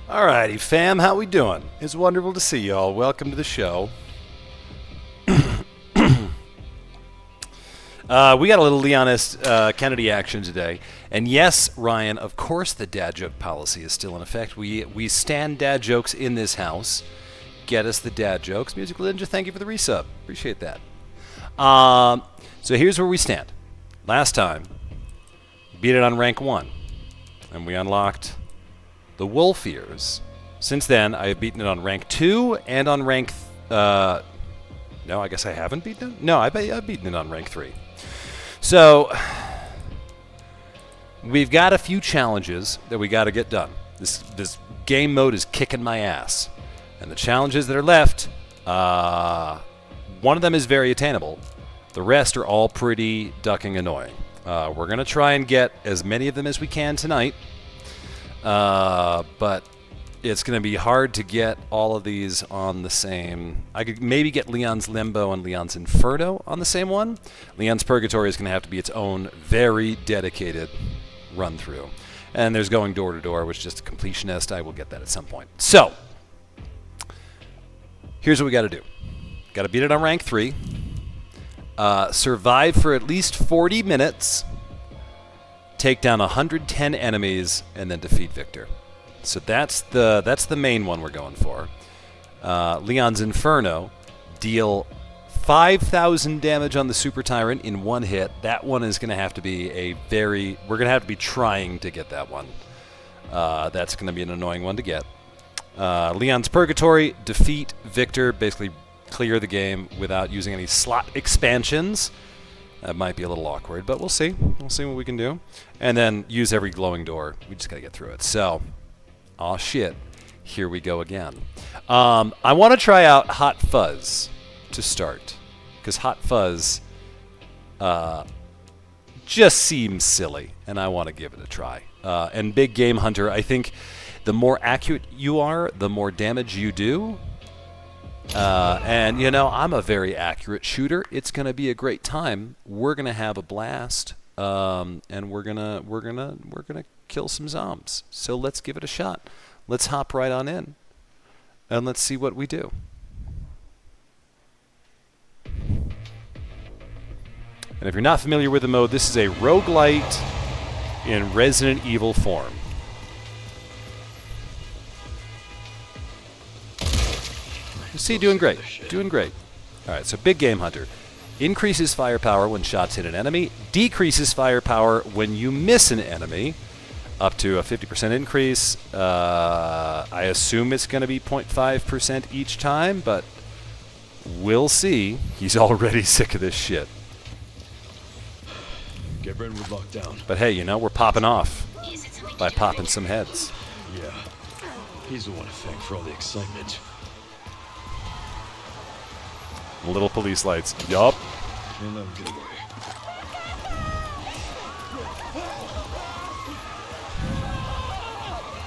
Alrighty, fam, how we doing? It's wonderful to see y'all. Welcome to the show. We got a little Leonist Kennedy action today. And yes, Ryan, of course the dad joke policy is still in effect. We stand dad jokes in this house. Get us the dad jokes. Musical Ninja, thank you for the resub. Appreciate that. So here's where we stand. Last time, we beat it on rank 1. And we unlocked the Wolf Ears. Since then, I have beaten it on rank 2 and on rank... no, I guess I haven't beaten it? No, I've beaten it on rank 3. So, we've got a few challenges that we got to get done. This game mode is kicking my ass. And the challenges that are left, one of them is very attainable. The rest are all pretty ducking annoying. We're going to try and get as many of them as we can tonight. But it's going to be hard to get all of these on the same... I could maybe get Leon's Limbo and Leon's Inferno on the same one. Leon's Purgatory is going to have to be its own very dedicated run-through. And there's going door to door, which is just a completionist. I will get that at some point. So, here's what we got to do. Got to beat it on rank 3. Survive for at least 40 minutes. Take down 110 enemies, and then defeat Victor. So that's the main one we're going for. Leon's Inferno, deal 5,000 damage on the Super Tyrant in one hit. That one is going to have to be we're going to have to be trying to get that one. That's going to be an annoying one to get. Leon's Purgatory, defeat Victor, basically clear the game without using any slot expansions. That might be a little awkward, but we'll see. We'll see what we can do. And then use every glowing door. We just got to get through it. So, aw shit. Here we go again. I want to try out Hot Fuzz to start. Because Hot Fuzz just seems silly. And I want to give it a try. And Big Game Hunter, I think the more accurate you are, the more damage you do. And you know, I'm a very accurate shooter. It's going to be a great time. We're going to have a blast, and we're gonna kill some zombies. So let's give it a shot. Let's hop right on in, and let's see what we do. And if you're not familiar with the mode, this is a roguelite in Resident Evil form. See, doing great. Doing great. Alright, so Big Game Hunter. Increases firepower when shots hit an enemy. Decreases firepower when you miss an enemy. Up to a 50% increase. I assume it's going to be 0.5% each time, but we'll see. He's already sick of this shit. Get ready with lockdown. But hey, you know, we're popping off by popping some heads. Yeah. He's the one to thank for all the excitement. Little police lights. Yup. Can't let him get away.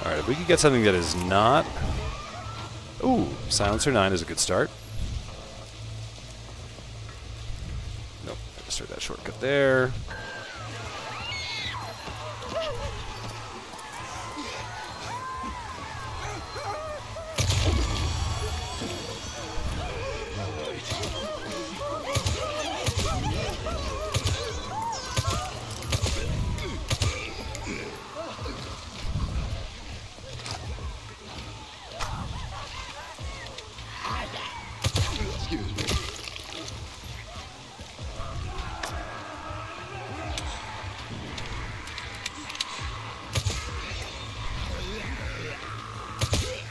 Alright, if we could get something that is not... Ooh, Silencer 9 is a good start. Nope, I just heard that shortcut there.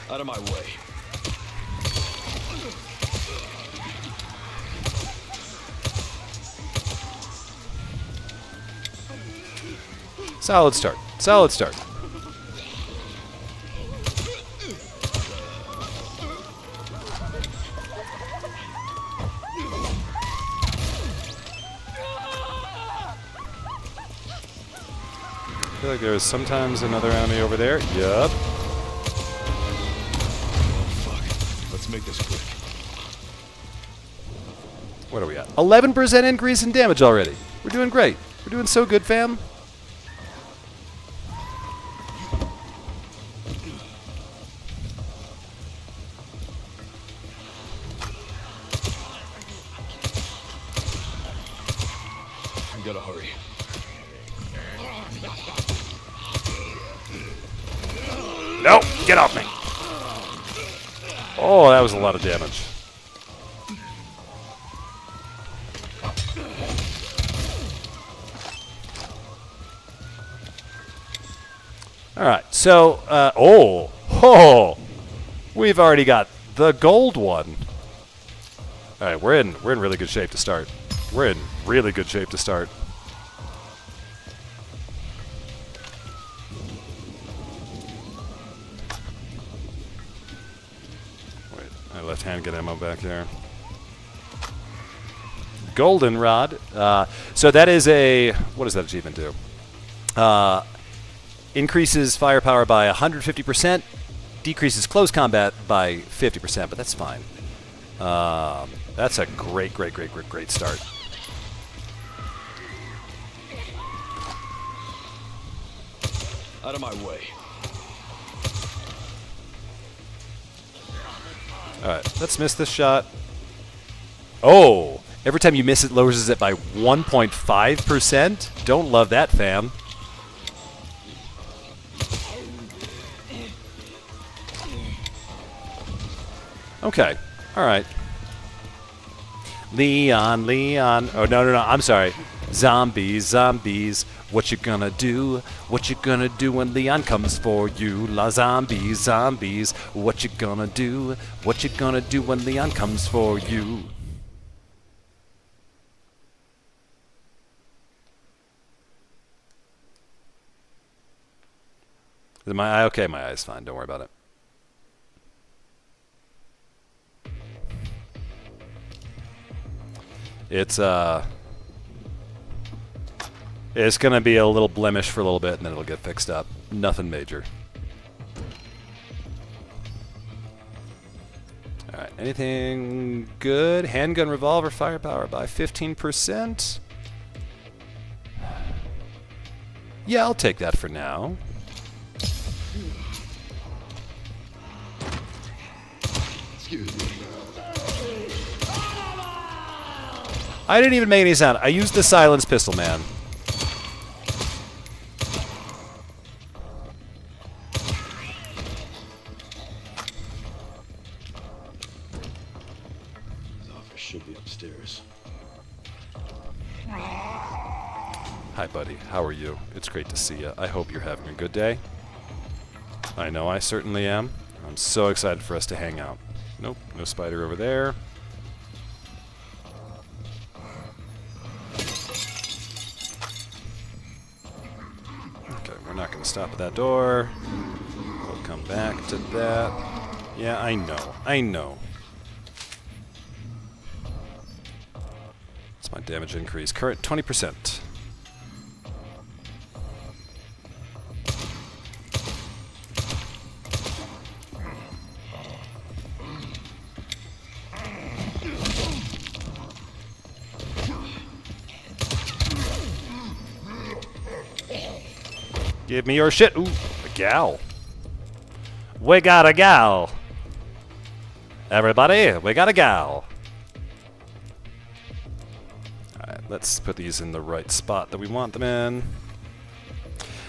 Out of my way. Solid start. Solid start. I feel like there is sometimes another enemy over there. Yup. Let's make this quick. What are we at? 11% increase in damage already. We're doing great. We're doing so good, fam. Get off me! Oh, that was a lot of damage. Alright, so, we've already got the gold one. Alright, we're in really good shape to start. We're in really good shape to start. Wait, I left hand get ammo back there. Goldenrod. So that is a... What does that achievement do? Increases firepower by 150%, decreases close combat by 50%, but that's fine. That's a great start. Out of my way. Alright, let's miss this shot. Oh! Every time you miss it, lowers it by 1.5%. Don't love that, fam. Okay. Alright. Leon. Oh, no. I'm sorry. Zombies. What you gonna do? What you gonna do when Leon comes for you? La zombies. What you gonna do? What you gonna do when Leon comes for you? Is my eye okay? My eye's fine. Don't worry about it. It's gonna be a little blemish for a little bit, and then it'll get fixed up. Nothing major. All right. Anything good? Handgun, revolver, firepower by 15%. Yeah, I'll take that for now. Excuse me. I didn't even make any sound. I used the silence pistol, man. His office should be upstairs. Hi, buddy. How are you? It's great to see you. I hope you're having a good day. I know I certainly am. I'm so excited for us to hang out. Nope, no spider over there. We're not going to stop at that door. We'll come back to that. Yeah, I know. It's my damage increase. Current 20%. Give me your shit. Ooh, a gal. We got a gal. Everybody, we got a gal. Alright, let's put these in the right spot that we want them in.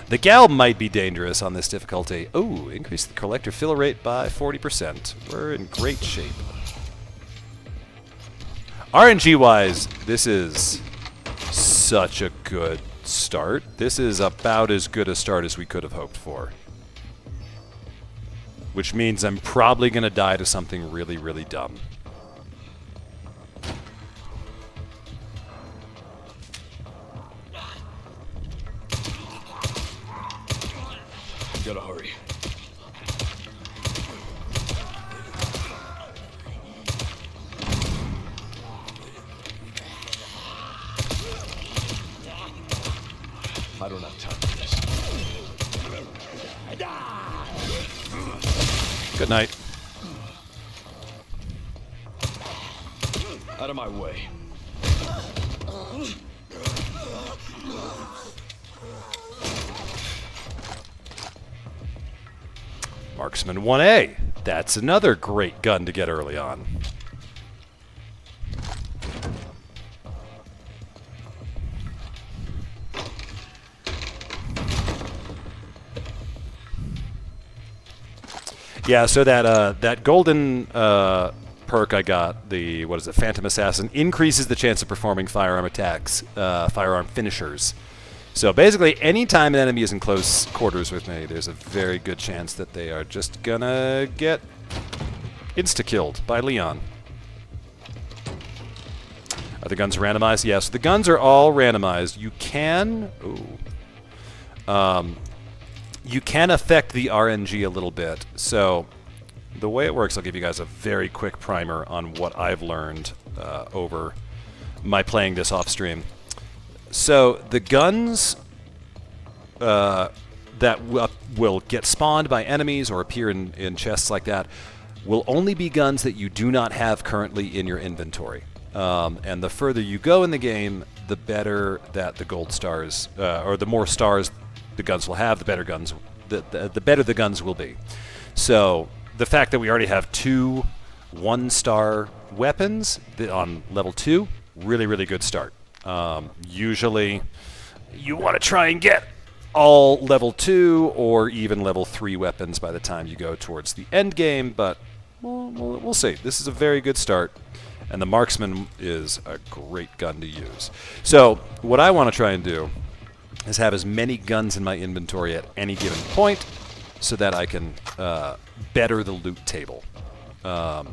The gal might be dangerous on this difficulty. Ooh, increase the collector fill rate by 40%. We're in great shape. RNG-wise, this is such a good start. This is about as good a start as we could have hoped for. Which means I'm probably going to die to something really dumb. Gotta hurry. I don't have time for this. Good night. Out of my way. Marksman 1A. That's another great gun to get early on. Yeah, so that golden perk I got, the Phantom Assassin, increases the chance of performing firearm attacks, firearm finishers. So basically, anytime an enemy is in close quarters with me, there's a very good chance that they are just gonna get insta-killed by Leon. Are the guns randomized? Yes, the guns are all randomized. You can... you can affect the RNG a little bit. So the way it works, I'll give you guys a very quick primer on what I've learned over my playing this off stream. So the guns that will get spawned by enemies or appear in chests like that will only be guns that you do not have currently in your inventory. And the further you go in the game, the better that the gold stars, or the more stars the guns will have, the better the guns will be. So the fact that we already have 2 1-star weapons on level 2, really, really good start. Usually you want to try and get all level 2 or even level 3 weapons by the time you go towards the end game, but we'll see. This is a very good start, and the Marksman is a great gun to use. So what I want to try and do is have as many guns in my inventory at any given point so that I can better the loot table. The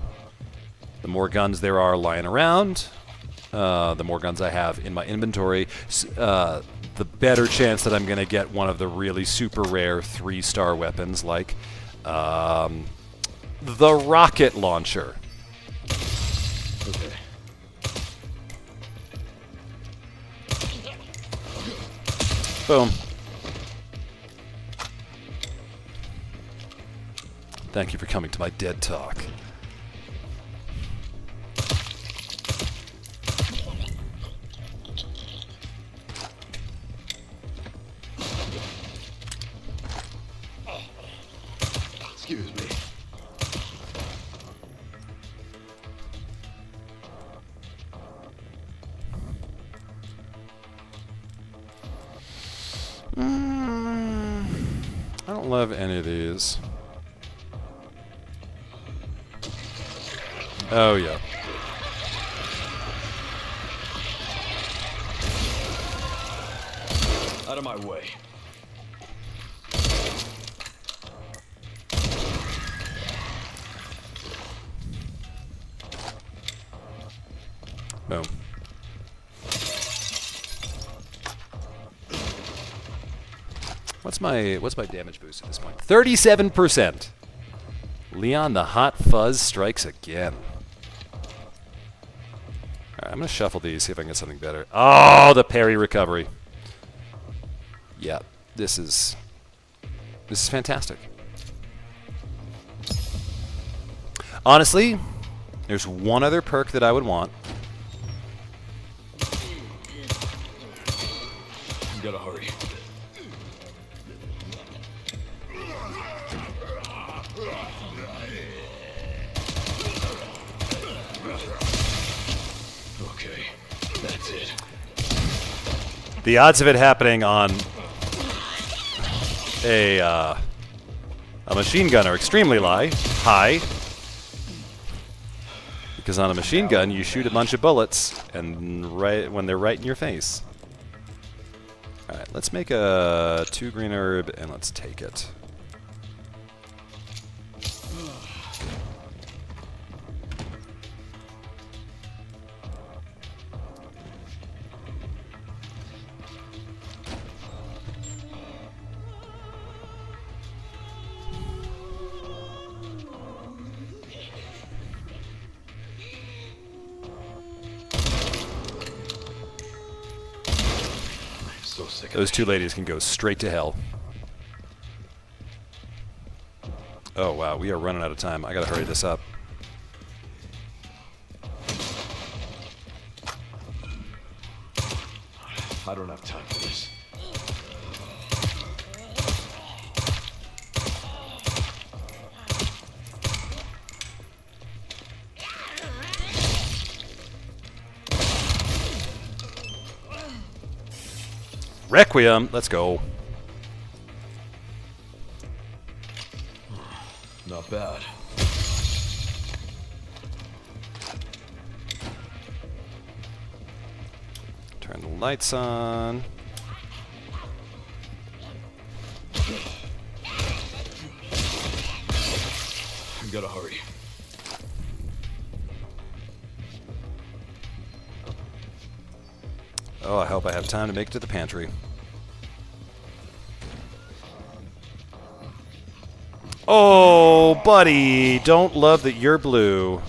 more guns there are lying around, the more guns I have in my inventory, the better chance that I'm going to get one of the really super rare 3-star weapons like the rocket launcher. Okay. Boom. Thank you for coming to my dead talk. Excuse me. I don't love any of these. Oh, yeah. Out of my way. Boom. What's my damage boost at this point? 37%. Leon the Hot Fuzz strikes again. Alright, I'm gonna shuffle these, see if I can get something better. Oh, the parry recovery. Yeah, this is fantastic. Honestly, there's one other perk that I would want. You gotta hurry. Okay, that's it. The odds of it happening on a machine gun are extremely high. Because on a machine gun, you shoot a bunch of bullets, and when they're right in your face. Alright, let's make a 2 green herb, and let's take it. So sick of Those 2 ladies can go straight to hell. Oh, wow, we are running out of time. I gotta hurry this up. I don't have time for this. Requiem, let's go. Not bad. Turn the lights on. We gotta hurry. Oh, I hope I have time to make it to the pantry. Oh, buddy, don't love that you're blue.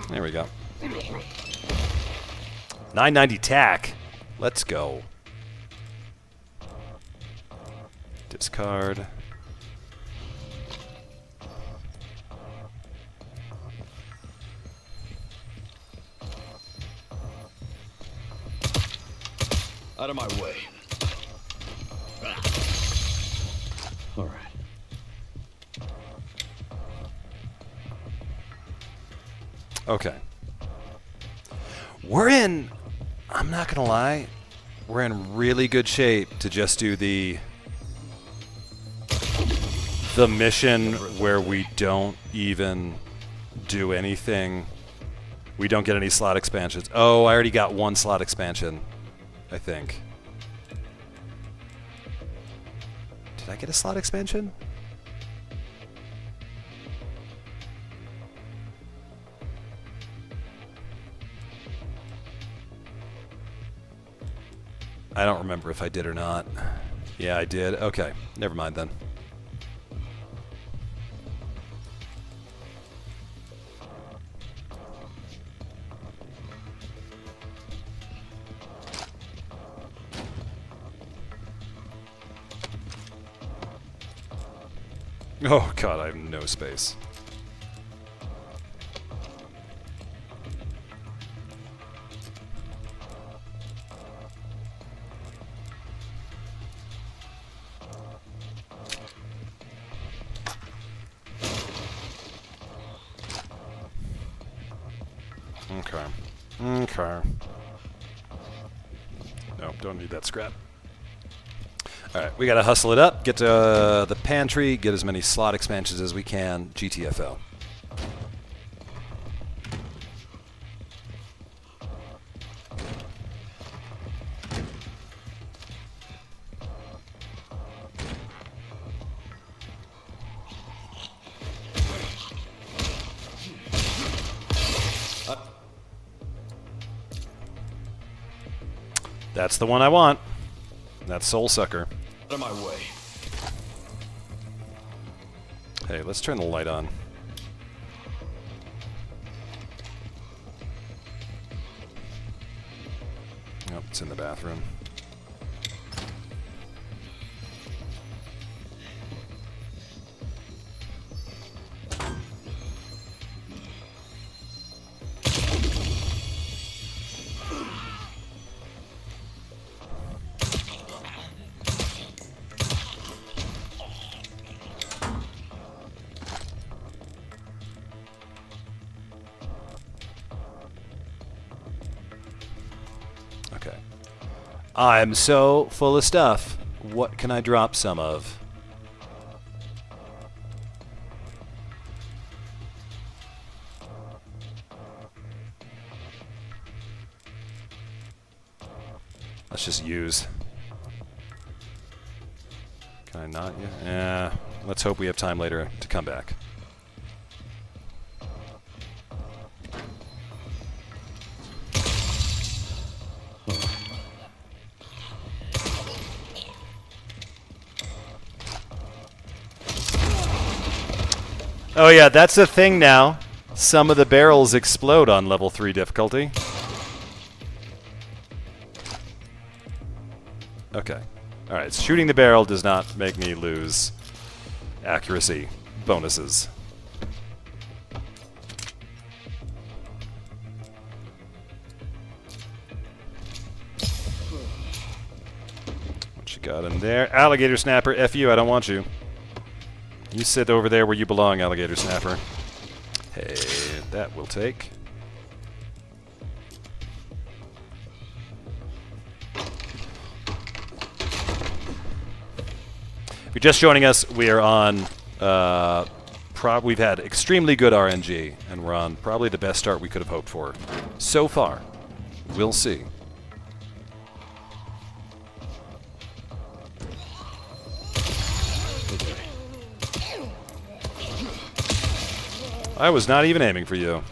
There we go. 990 tack. Let's go. Discard. Out of my way. All right. Okay. We're in, I'm not gonna lie, we're in really good shape to just do the mission where we don't even do anything. We don't get any slot expansions. Oh, I already got one slot expansion, I think. Did I get a slot expansion? I don't remember if I did or not. Yeah, I did. Okay, never mind then. Oh god, I have no space. Okay. Okay. Nope, don't need that scrap. Alright, we gotta hustle it up, get to the pantry, get as many slot expansions as we can, GTFO. That's the one I want. That's Soul Sucker. Out of my way. Hey, let's turn the light on. Nope, it's in the bathroom. Okay. I'm so full of stuff. What can I drop some of? Let's just use. Can I not yet? Yeah. Let's hope we have time later to come back. Oh yeah, that's a thing now. Some of the barrels explode on level 3 difficulty. Okay. Alright, shooting the barrel does not make me lose accuracy bonuses. What you got in there? Alligator snapper, F you, I don't want you. You sit over there where you belong, alligator snapper. Hey, that will take. If you're just joining us, we are on. We've had extremely good RNG, and we're on probably the best start we could have hoped for so far. We'll see. I was not even aiming for you.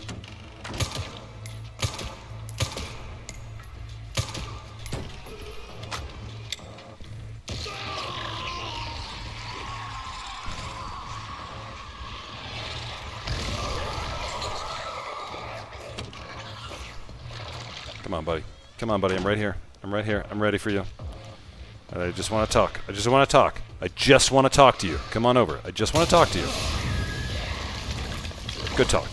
Come on, buddy. Come on, buddy. I'm right here. I'm right here. I'm ready for you. I just want to talk. I just want to talk. I just want to talk to you. Come on over. I just want to talk to you. Good talk.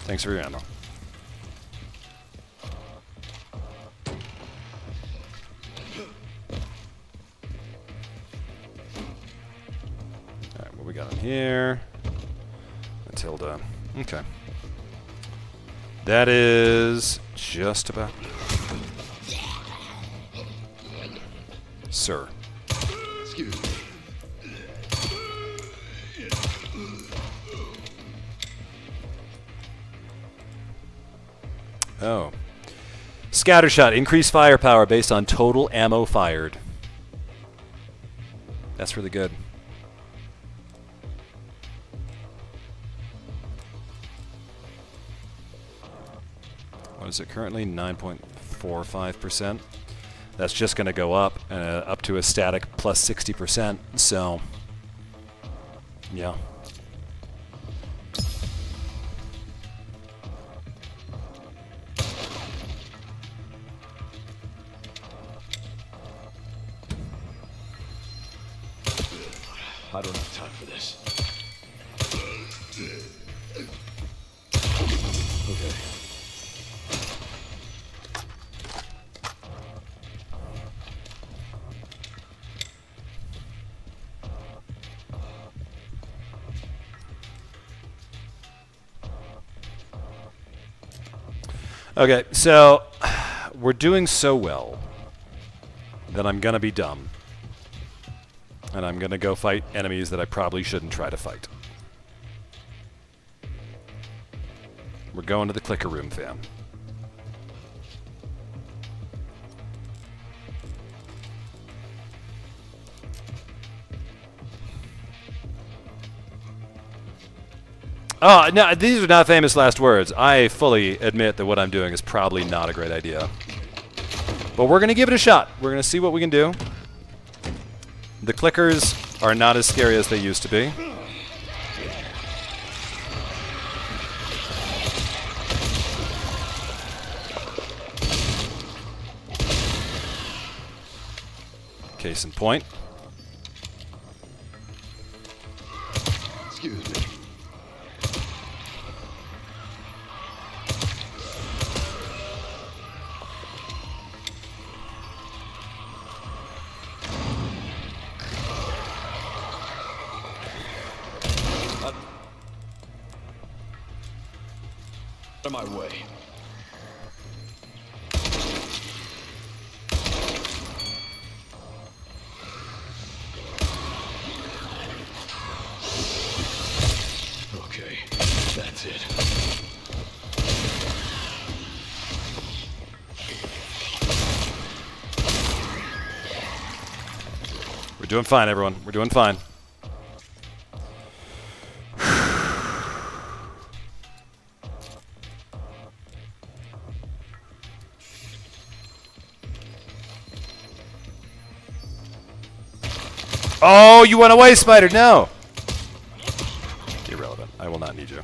Thanks for your ammo. Alright, what we got in here? Matilda. Okay. That is just about... Sir. Excuse me. Oh. Scattershot. Increased firepower based on total ammo fired. That's really good. What is it currently? 9.45%. That's just going to go up to a static plus 60%. So, yeah. I don't have time for this. Okay. Okay, so we're doing so well that I'm going to be dumb. And I'm going to go fight enemies that I probably shouldn't try to fight. We're going to the clicker room, fam. Oh, no, these are not famous last words. I fully admit that what I'm doing is probably not a great idea. But we're going to give it a shot. We're going to see what we can do. The clickers are not as scary as they used to be. Case in point. Excuse me. Out of my way. Okay, that's it. We're doing fine, everyone. We're doing fine. Oh, you went away, Spider. No. Irrelevant. I will not need you.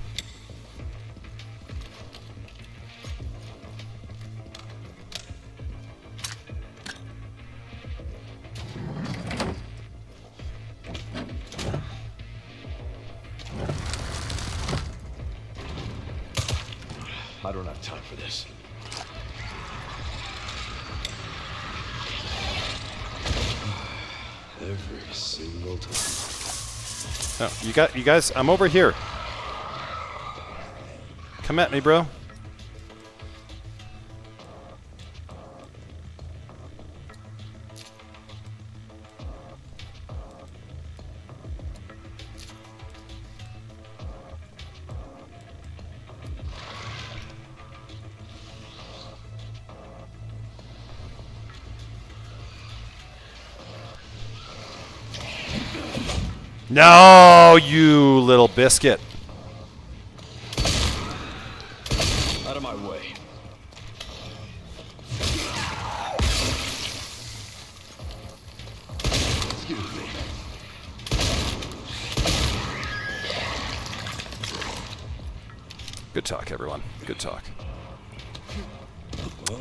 I don't have time for this. Every single time. No, you guys, I'm over here. Come at me, bro. No, you little biscuit. Out of my way. Excuse me. Good talk, everyone. Good talk. Well,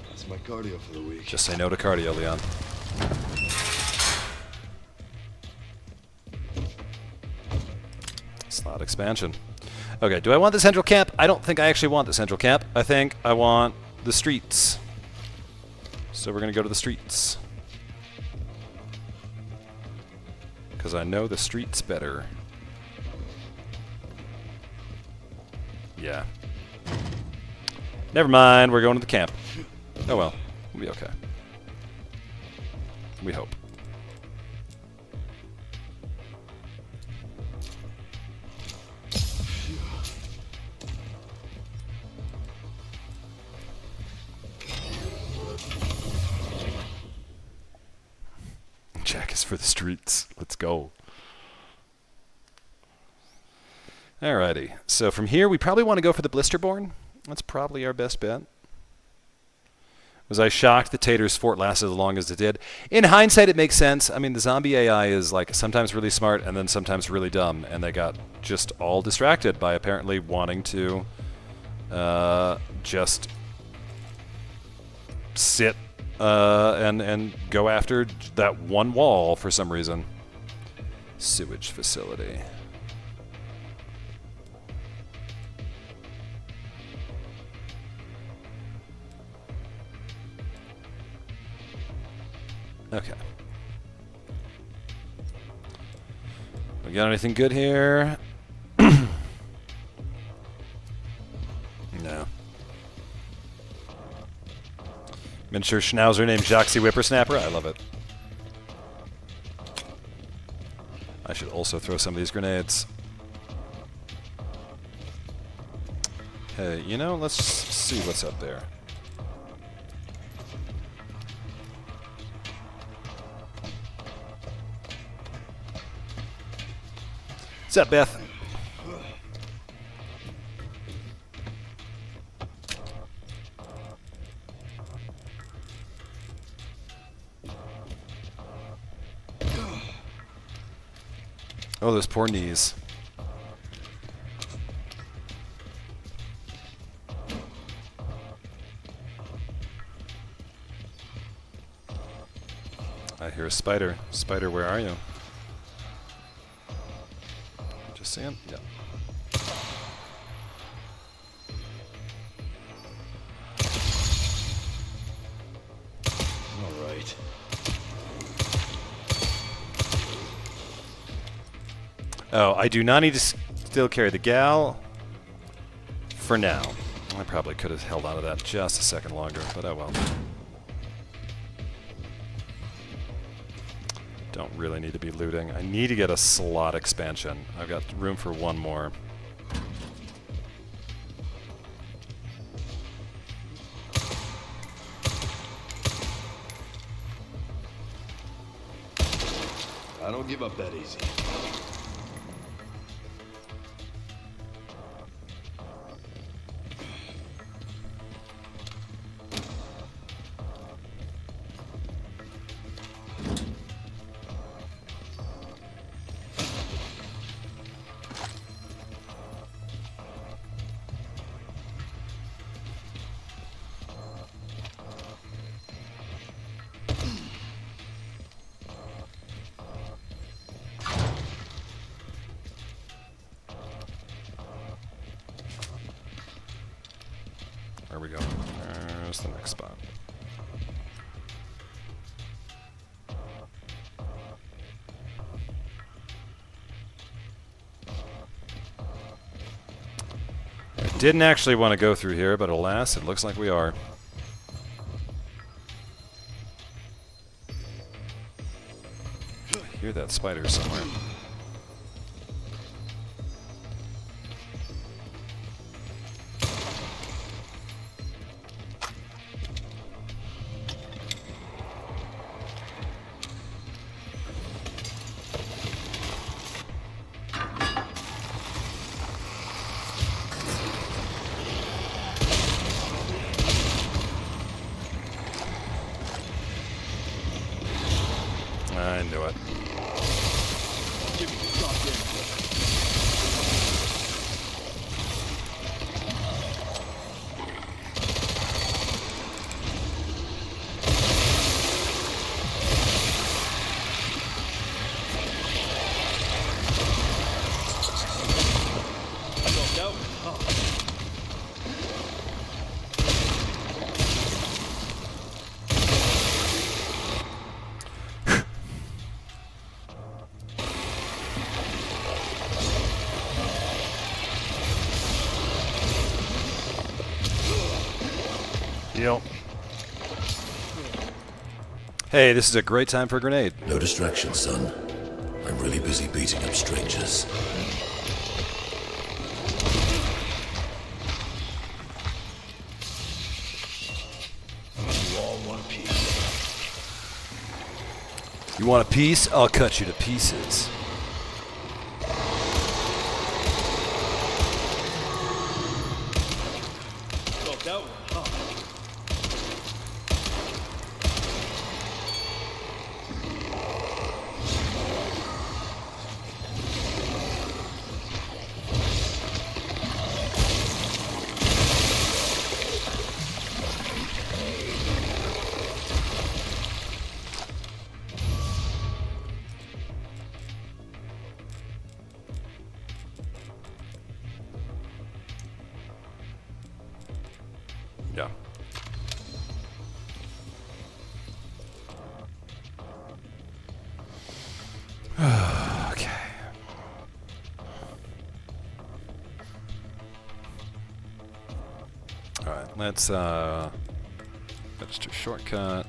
that's my cardio for the week. Just say no to cardio, Leon. Slot expansion. Okay, do I want the central camp? I don't think I actually want the central camp. I think I want the streets. So we're going to go to the streets. Because I know the streets better. Yeah. Never mind, we're going to the camp. Oh well, we'll be okay. We hope. Jack is for the streets. Let's go. Alrighty. So from here, we probably want to go for the Blisterborn. That's probably our best bet. Was I shocked that Tater's fort lasted as long as it did? In hindsight, it makes sense. I mean, the zombie AI is like sometimes really smart and then sometimes really dumb, and they got just all distracted by apparently wanting to just sit and go after that one wall for some reason. Sewage facility. Okay. We got anything good here? No. Miniature Schnauzer named JacquesZeWhipper. I love it. I should also throw some of these grenades. Hey, you know, let's see what's up there. What's up, Beth? Oh, those poor knees. I hear a spider. Spider, where are you? Just see him? Yeah. All right. Oh, I do not need to still carry the gal for now. I probably could have held on to that just a second longer, but oh well. Don't really need to be looting. I need to get a slot expansion. I've got room for one more. I don't give up that easy. Where are we going? There's the next spot. Didn't actually want to go through here, but alas, it looks like we are. I hear that spider somewhere. I knew it. Give me the goddamn Yep. Hey, this is a great time for a grenade. No distraction, son. I'm really busy beating up strangers. You all want a piece. You want a piece? I'll cut you to pieces. Felt that one, huh? Yeah. Okay. All right, let's register shortcut.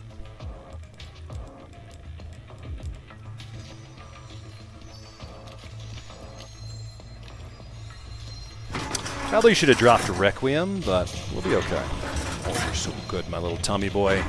Probably should have dropped a Requiem, but we'll be okay. Oh, you're so good, my little Tommy boy.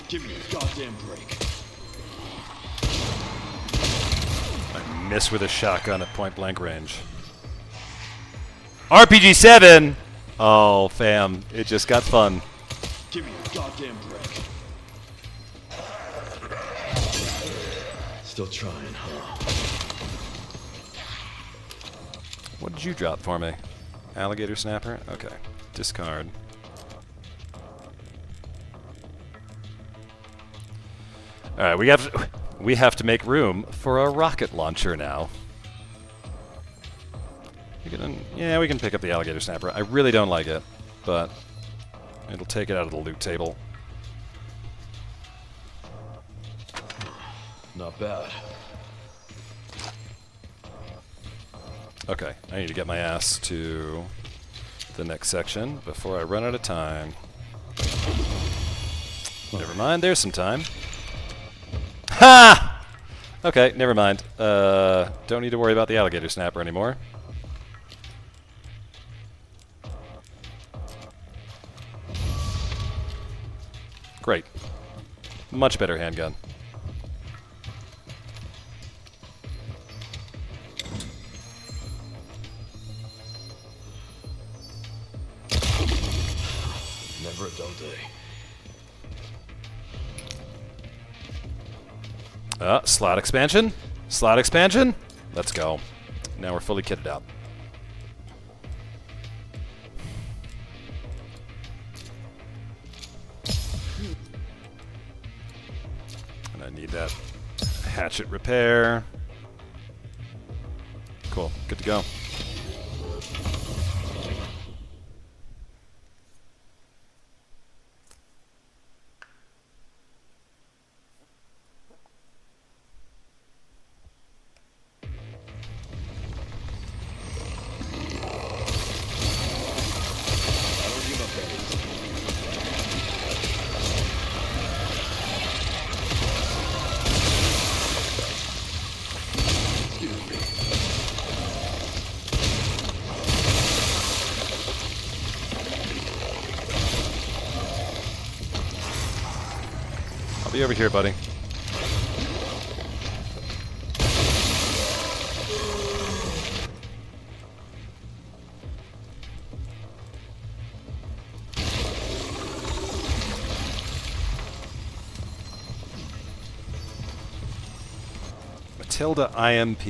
Give me a goddamn break. I miss with a shotgun at point blank range. RPG 7! Oh, fam, it just got fun. Give me a goddamn break. Still trying, huh? What did you drop for me? Alligator snapper? Okay. Discard. Alright, we have to make room for a rocket launcher now. Yeah, we can pick up the alligator snapper. I really don't like it, but it'll take it out of the loot table. Not bad. Okay, I need to get my ass to the next section before I run out of time. Never mind, there's some time. Ha! Okay, never mind. Don't need to worry about the alligator snapper anymore. Great. Much better handgun. Slot expansion. Slot expansion. Let's go. Now we're fully kitted out. And I need that hatchet repair. Cool. Good to go. I'll be over here, buddy. Matilda IMP.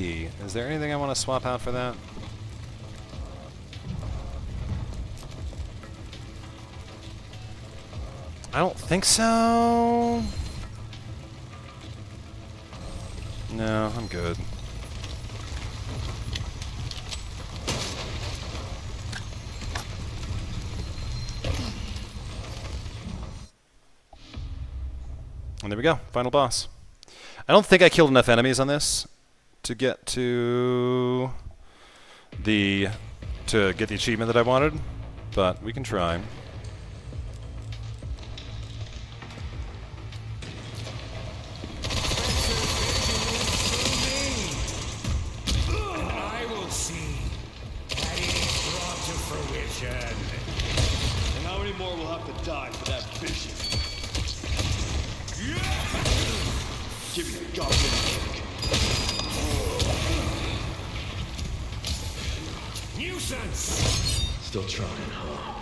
Is there anything I want to swap out for that? I don't think so. No, I'm good. And there we go, final boss. I don't think I killed enough enemies on this to get to get the achievement that I wanted, but we can try. And how many more will have to die for that vision? Give me a goddamn kick. Nuisance! Still trying, huh?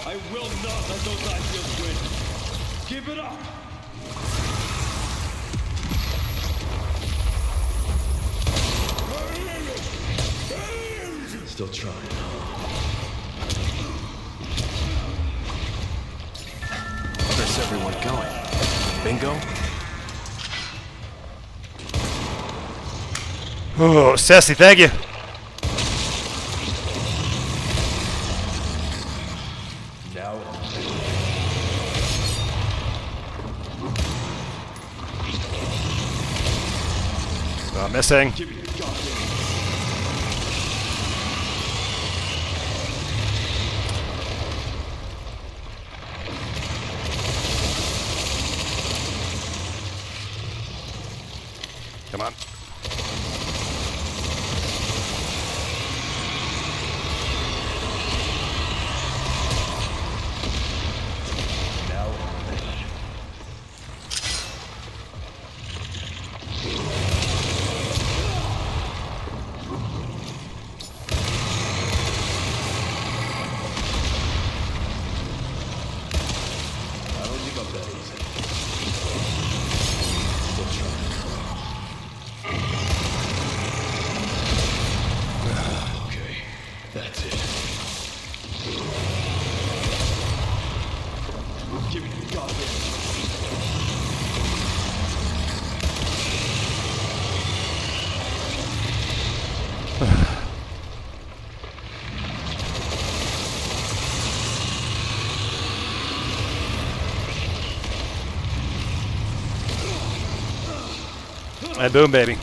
I will not let those ideals win. Give it up! Still trying. Where's everyone going? Bingo? Oh, sassy, thank you. Missing. Come on. And boom, baby.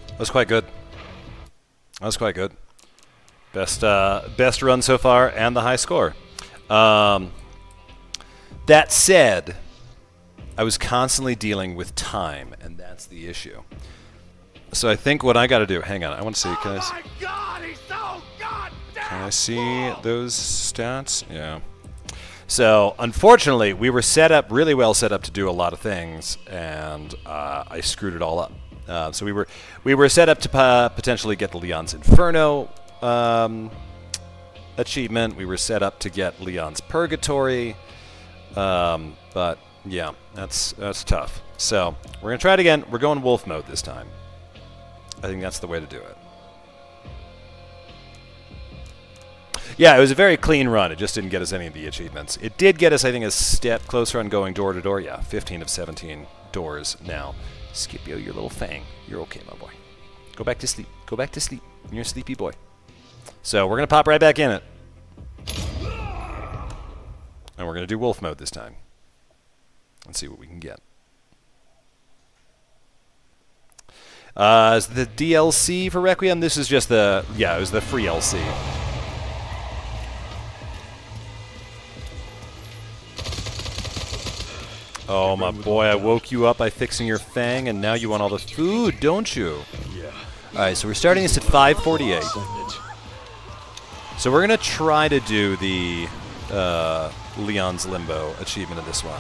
That was quite good. That was quite good. Best run so far and the high score. That said, I was constantly dealing with time, and that's the issue. So I think what I got to do. Hang on, I want to see. Can my God, he's so goddamn I see those stats? Yeah. So unfortunately, we were really well set up to do a lot of things, and I screwed it all up. So we were set up to potentially get the Leon's Inferno achievement. We were set up to get Leon's Purgatory, but yeah, that's tough. So we're gonna try it again. We're going wolf mode this time. I think that's the way to do it. Yeah, it was a very clean run. It just didn't get us any of the achievements. It did get us, I think, a step closer on going door to door. Yeah, 15 of 17 doors now. Scipio, your little fang. You're okay, my boy. Go back to sleep. Go back to sleep. You're a sleepy boy. So we're going to pop right back in it. And we're going to do wolf mode this time. Let's see what we can get. Is the DLC for Requiem? This is just the... Yeah, it was the free LC. Oh, my boy, I woke you up by fixing your fang, and now you want all the food, don't you? Yeah. All right, so we're starting this at 5:48. So we're going to try to do the Leon's Limbo achievement of this one.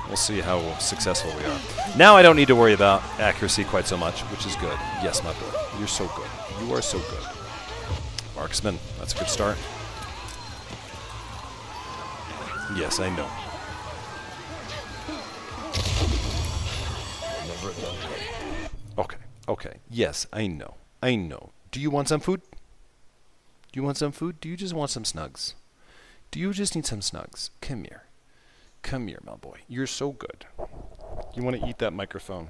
We'll see how successful we are. Now I don't need to worry about accuracy quite so much, which is good. Yes, my boy. You're so good. You are so good. Marksman, that's a good start. Yes, I know. Okay. Yes, I know. Do you want some food? Do you want some food? Do you just want some snugs? Do you just need some snugs? Come here. Come here, my boy. You're so good. You want to eat that microphone?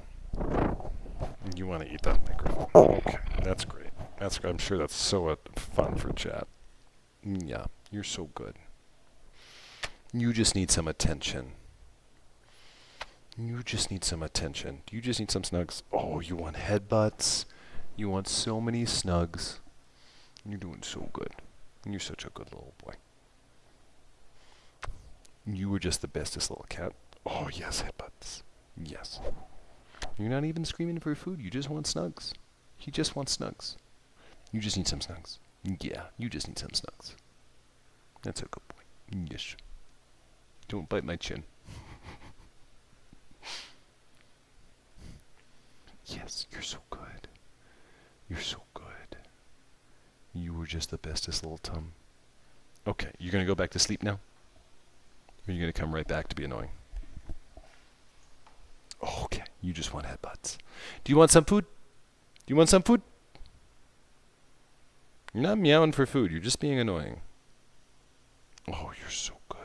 You want to eat that microphone. Okay, that's great. I'm sure that's so fun for chat. Yeah, you're so good. You just need some attention. You just need some attention. Do you just need some snugs? Oh, you want headbutts? You want so many snugs. You're doing so good. You're such a good little boy. You were just the bestest little cat. Oh, yes, headbutts. Yes. You're not even screaming for food. You just want snugs. He just wants snugs. You just need some snugs. Yeah, you just need some snugs. That's a good boy. Yes. Don't bite my chin. Yes, you're so good. You're so good. You were just the bestest little tum. Okay, you're going to go back to sleep now? Or are you going to come right back to be annoying? Okay, you just want headbutts. Do you want some food? Do you want some food? You're not meowing for food. You're just being annoying. Oh, you're so good.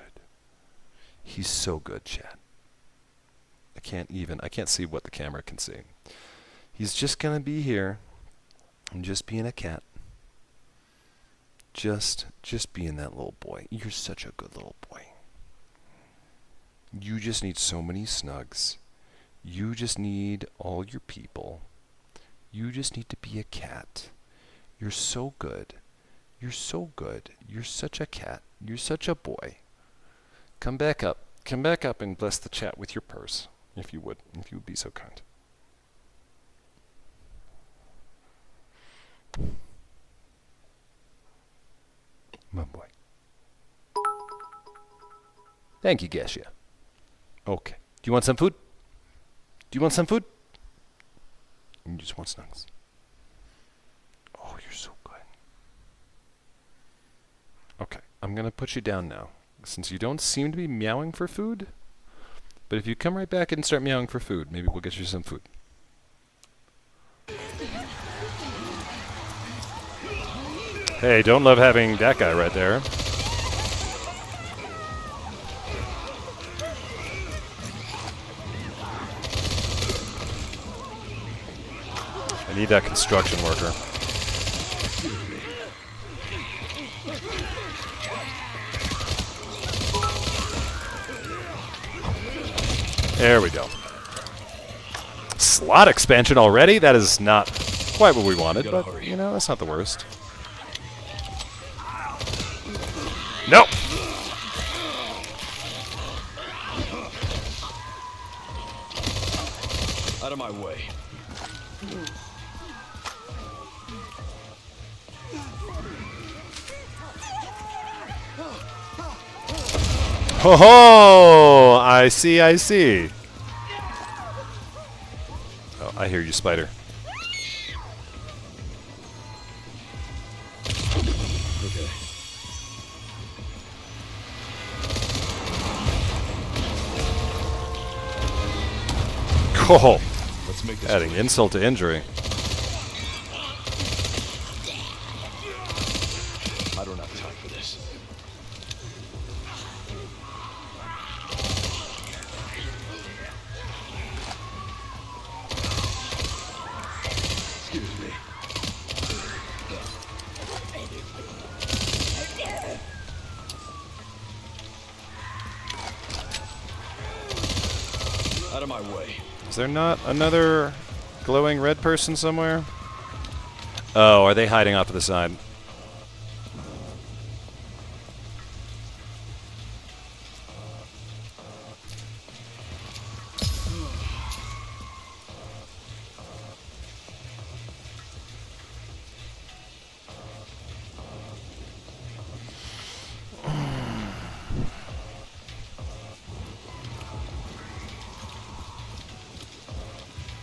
He's so good, chat. I can't see what the camera can see. He's just going to be here and just being a cat. Just being that little boy. You're such a good little boy. You just need so many snugs. You just need all your people. You just need to be a cat. You're so good. You're so good. You're such a cat. You're such a boy. Come back up. Come back up and bless the chat with your purse, if you would be so kind. My boy. Thank you, Gessia. Okay. Do you want some food? Do you want some food? You just want snugs. Oh, you're so good. Okay, I'm going to put you down now, since you don't seem to be meowing for food. But if you come right back and start meowing for food, maybe we'll get you some food. Hey, don't love having that guy right there. I need that construction worker. There we go. Slot expansion already? That is not quite what we wanted, but, you know, that's not the worst. Nope! Out of my way. Ho ho! I see, I see. Oh, I hear you, spider. Okay. Cool. Let's make this Adding insult to injury. I don't have time for this. Excuse me. Out of my way. Is there not another glowing red person somewhere? Oh, are they hiding off to the side?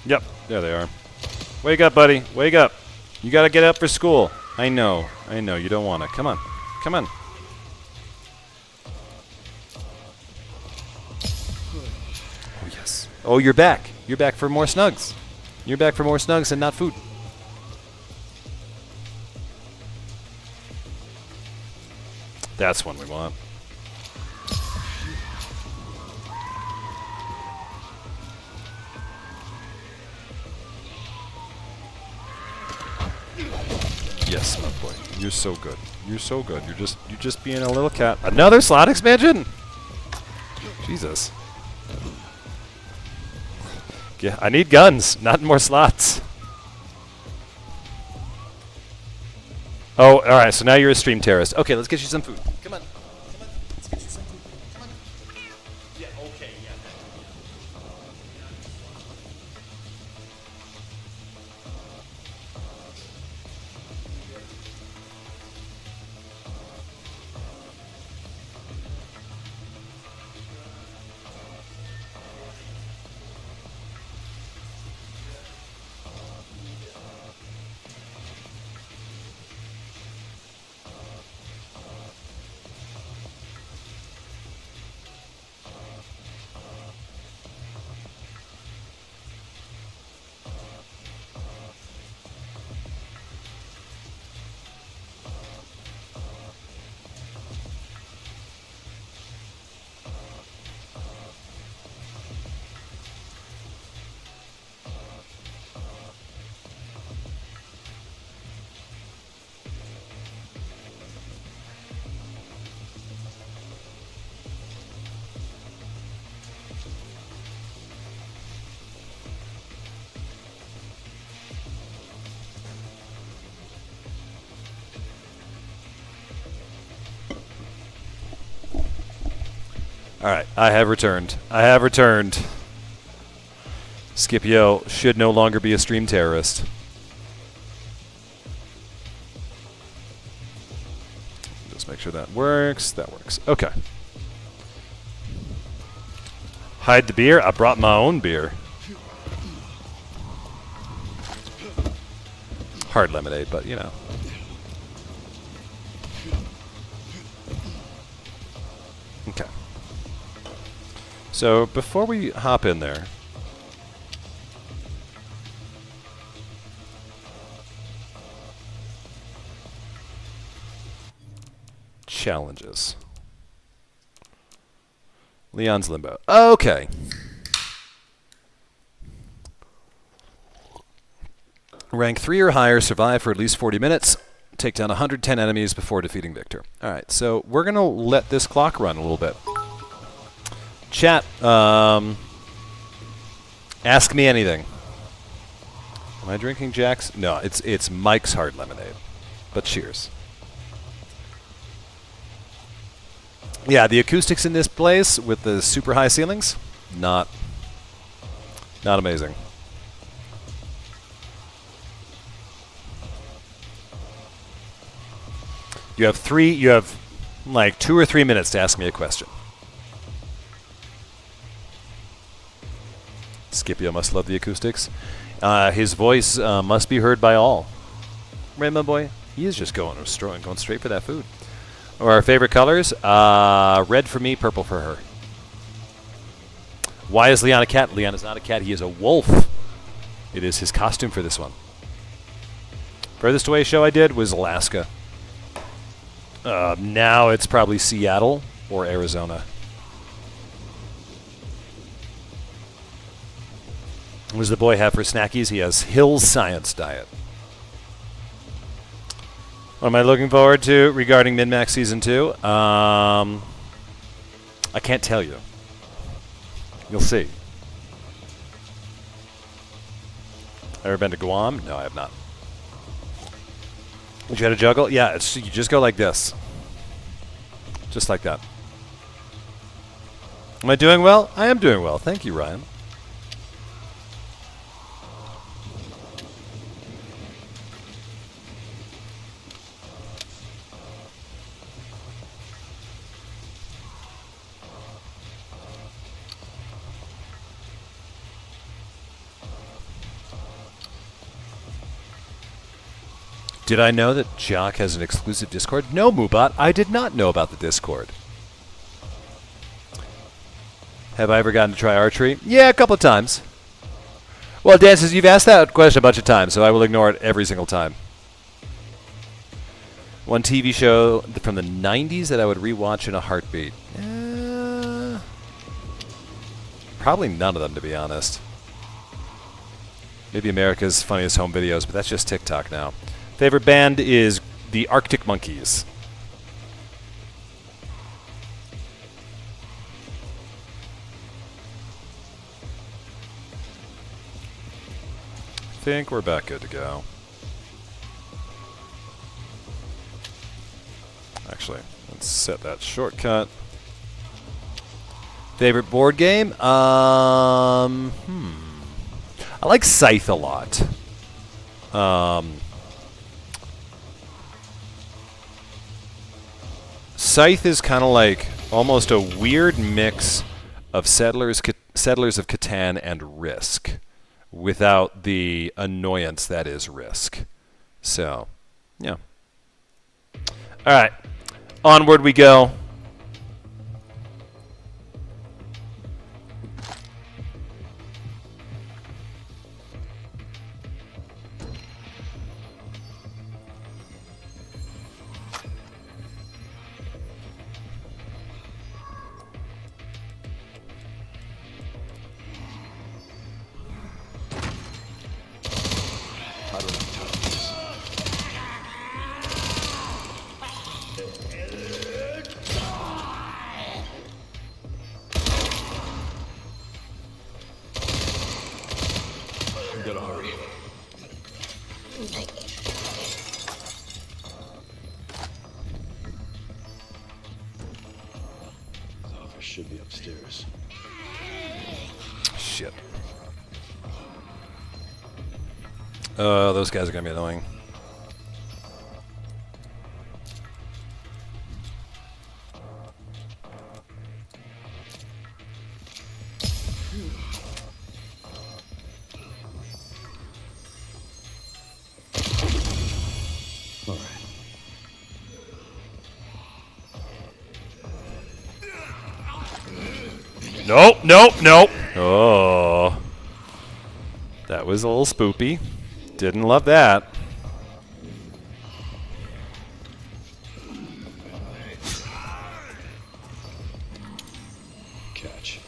Yep, there they are. Wake up, buddy. Wake up. You gotta get up for school. I know. You don't wanna. Come on. Come on. Oh, yes. Oh, you're back. You're back for more snugs. You're back for more snugs and not food. That's one we want. Yes, my boy. You're so good. You're so good. You're just being a little cat. Another slot expansion? Jesus. Yeah, I need guns, not more slots. Oh, all right. So now you're a stream terrorist. Okay, let's get you some food. Come on. Come on. Let's get you some food. Come on. Yeah. Okay. Yeah. Alright, I have returned. I have returned. Scipio should no longer be a stream terrorist. Just make sure that works. That works. Okay. Hide the beer? I brought my own beer. Hard lemonade, but you know. Okay. So before we hop in there, challenges. Leon's Limbo. Okay. Rank 3 or higher, survive for at least 40 minutes, take down 110 enemies before defeating Victor. Alright, so we're going to let this clock run a little bit. Chat, ask me anything. Am I drinking Jack's? No, it's Mike's Hard Lemonade. But cheers. Yeah, the acoustics in this place with the super high ceilings, not amazing. You have like 2 or 3 minutes to ask me a question. Scipio must love the acoustics. His voice must be heard by all. Right, my boy? He is just going straight for that food. Or our favorite colors? Red for me, purple for her. Why is Leon a cat? Leon is not a cat. He is a wolf. It is his costume for this one. Furthest away show I did was Alaska. Now it's probably Seattle or Arizona. What does the boy have for snackies? He has Hill's Science Diet. What am I looking forward to regarding Min-Max Season 2? I can't tell you. You'll see. Ever been to Guam? No, I have not. You try to juggle? Yeah, you just go like this. Just like that. Am I doing well? I am doing well. Thank you, Ryan. Did I know that Jock has an exclusive Discord? No, Moobot, I did not know about the Discord. Have I ever gotten to try archery? Yeah, a couple of times. Well, Dan says you've asked that question a bunch of times, so I will ignore it every single time. One TV show from the 90s that I would rewatch in a heartbeat. Probably none of them, to be honest. Maybe America's Funniest Home Videos, but that's just TikTok now. Favorite band is the Arctic Monkeys. I think we're about good to go. Actually, let's set that shortcut. Favorite board game? I like Scythe a lot. Scythe is kind of like almost a weird mix of Settlers of Catan and Risk, without the annoyance that is Risk. So, yeah. All right, onward we go. Should be upstairs. Shit. Those guys are gonna be annoying. All right. Nope, nope, nope. Oh. That was a little spoopy. Didn't love that. catch.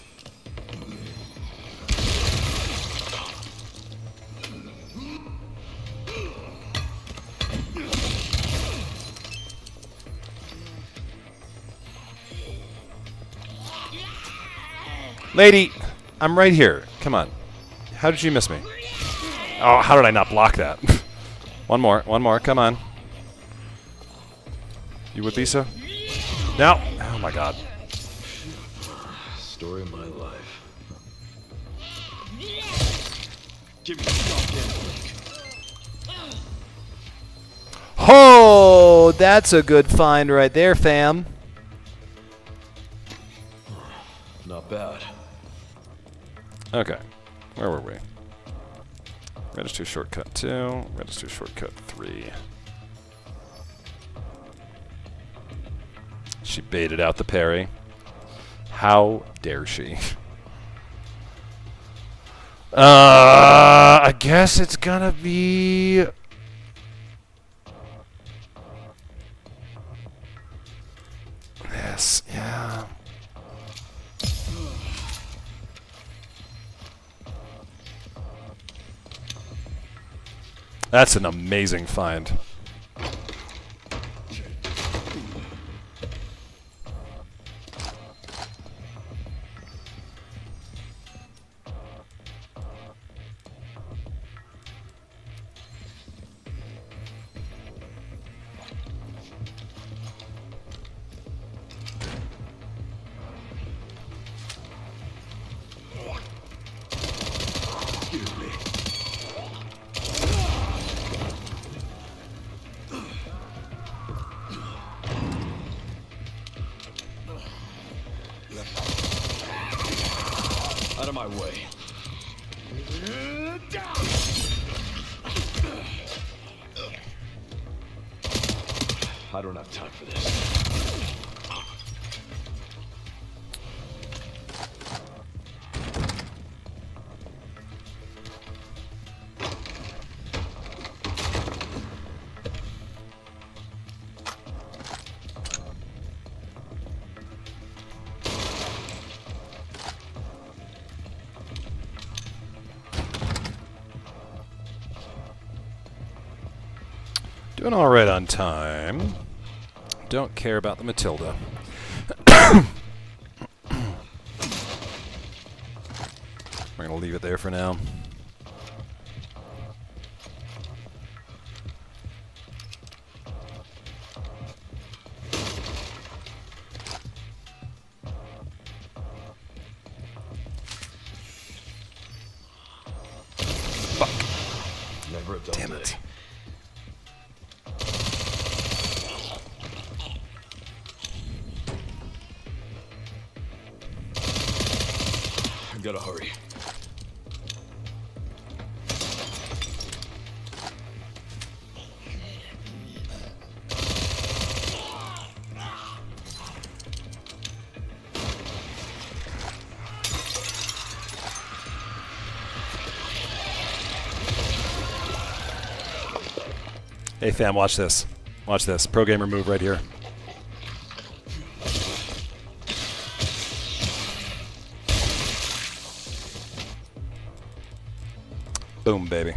Lady, I'm right here. Come on. How did you miss me? Oh, how did I not block that? One more, come on. You would be so? No! Oh my god. Story of my life. Give me the goddamn break. Oh, that's a good find right there, fam. Not bad. Okay. Where were we? Register shortcut 2, register shortcut 3. She baited out the parry. How dare she? I guess it's gonna be... this, yeah. That's an amazing find. Excuse me. Out of my way. I don't have time for this. Doing all right on time. Don't care about the Matilda. We're gonna leave it there for now. Fuck. Never have done Damn today. it. Gotta hurry. Hey fam, watch this. Watch this. Pro gamer move right here. Boom, baby.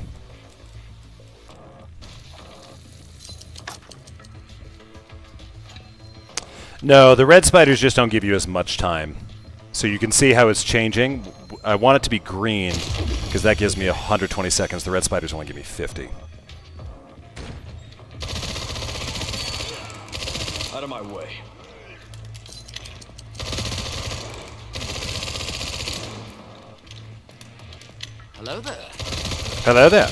No, the red spiders just don't give you as much time. So you can see how it's changing. I want it to be green, because that gives me 120 seconds. The red spiders only give me 50. Out of my way. Hello there. Hello there.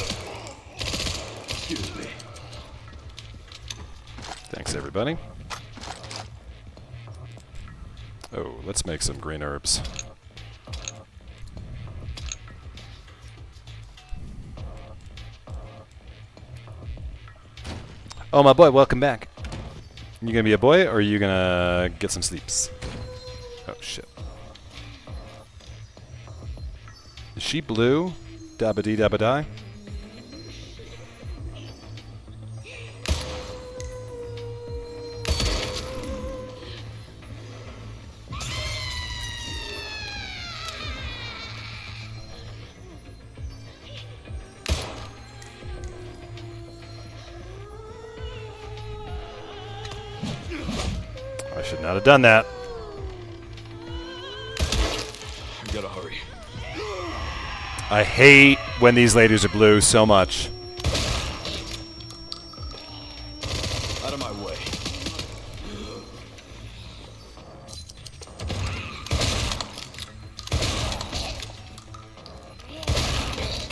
Excuse me. Thanks, everybody. Oh, let's make some green herbs. Oh, my boy, welcome back. You gonna be a boy, or are you gonna get some sleeps? Oh, shit. Is she blue? Dabba-dee dabba-die? not have done that. We gotta hurry. I hate when these ladies are blue so much. Out of my way.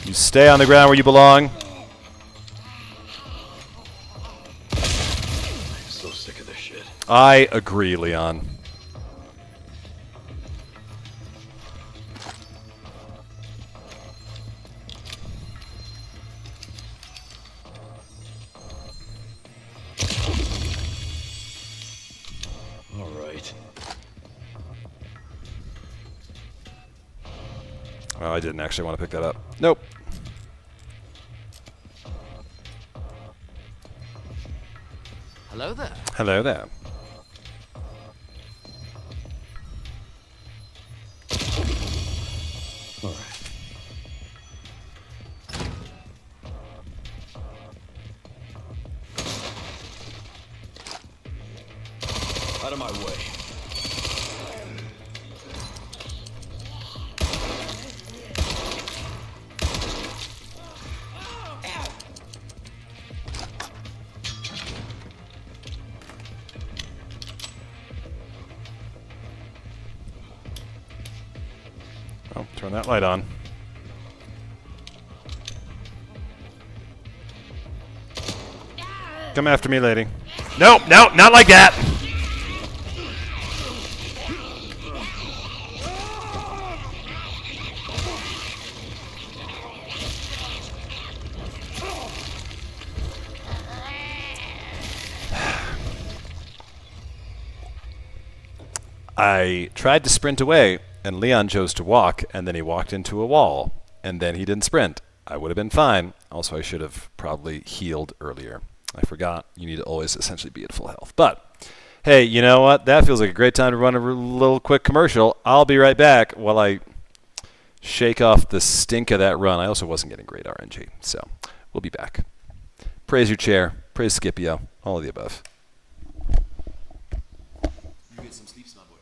You stay on the ground where you belong. I'm so sick of this shit. I agree, Leon. All right. Oh, I didn't actually want to pick that up. Nope. Hello there. Hello there. All right. Out of my way. Oh, turn that light on. Come after me, lady. Nope, nope, not like that. I tried to sprint away, and Leon chose to walk, and then he walked into a wall, and then he didn't sprint. I would have been fine. Also, I should have probably healed earlier. I forgot you need to always essentially be at full health. But, hey, you know what? That feels like a great time to run a little quick commercial. I'll be right back while I shake off the stink of that run. I also wasn't getting great RNG, so we'll be back. Praise your chair. Praise Scipio. All of the above. You get some sleep, my boy.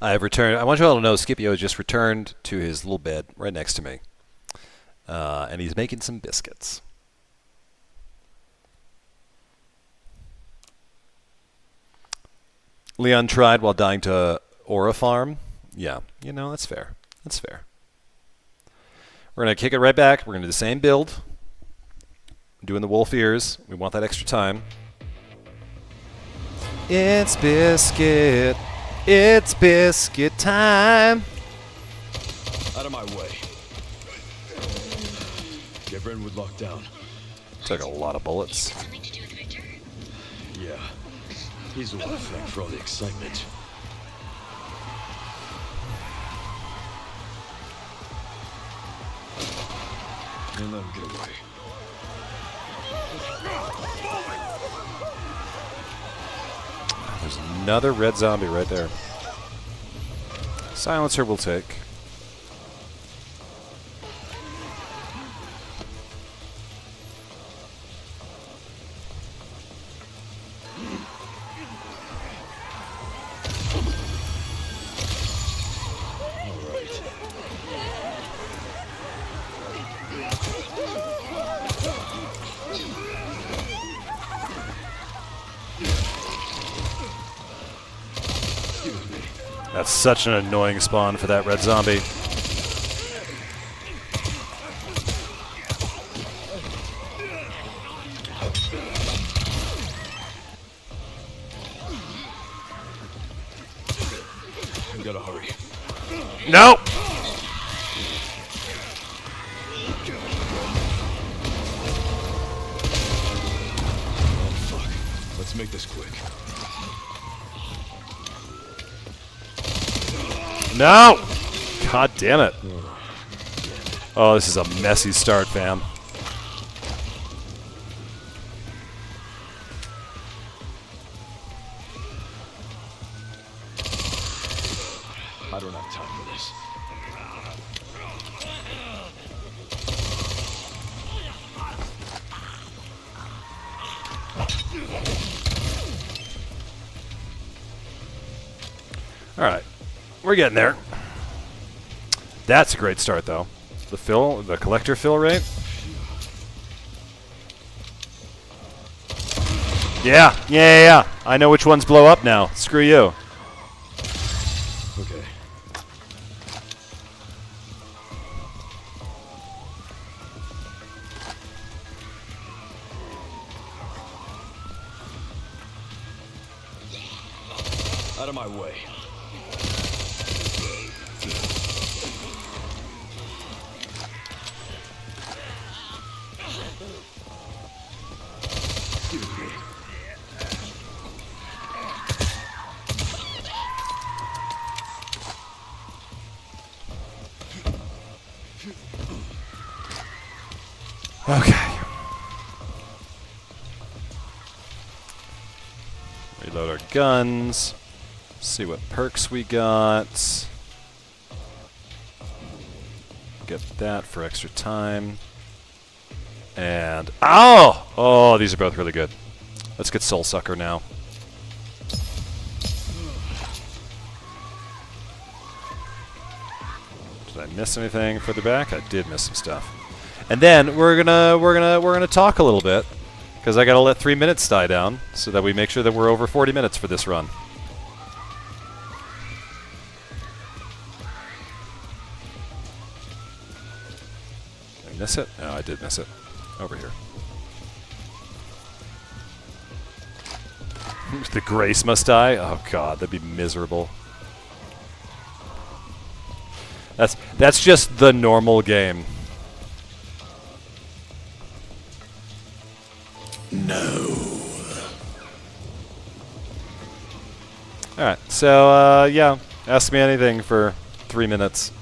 I have returned. I want you all to know Scipio has just returned to his little bed right next to me. And he's making some biscuits. Leon tried while dying to Aura Farm. Yeah, you know, that's fair. That's fair. We're going to kick it right back. We're going to do the same build. Doing the wolf ears. We want that extra time. It's biscuit. It's biscuit time. Out of my way. Get Brentwood locked down. Took a lot of bullets. Something to do with Victor? Yeah. He's the one flanked for all the excitement. And let him get away. There's another red zombie right there. Silencer will take. That's such an annoying spawn for that red zombie. We gotta hurry. No! Fuck. Let's make this quick. No! God damn it. Oh, this is a messy start, fam. I don't have time for this. All right. We're getting there. That's a great start, though. The collector fill rate. Yeah. I know which ones blow up now. Screw you. Okay. Out of my way. Okay. Reload our guns. See what perks we got. Get that for extra time. And oh, these are both really good. Let's get Soul Sucker now. Did I miss anything further back? I did miss some stuff. And then we're gonna talk a little bit, because I gotta let 3 minutes die down so that we make sure that we're over 40 minutes for this run. Did I miss it? No, I did miss it. Over here. The Grace must die? Oh god, that'd be miserable. That's just the normal game. No. Alright, so, yeah. Ask me anything for 3 minutes.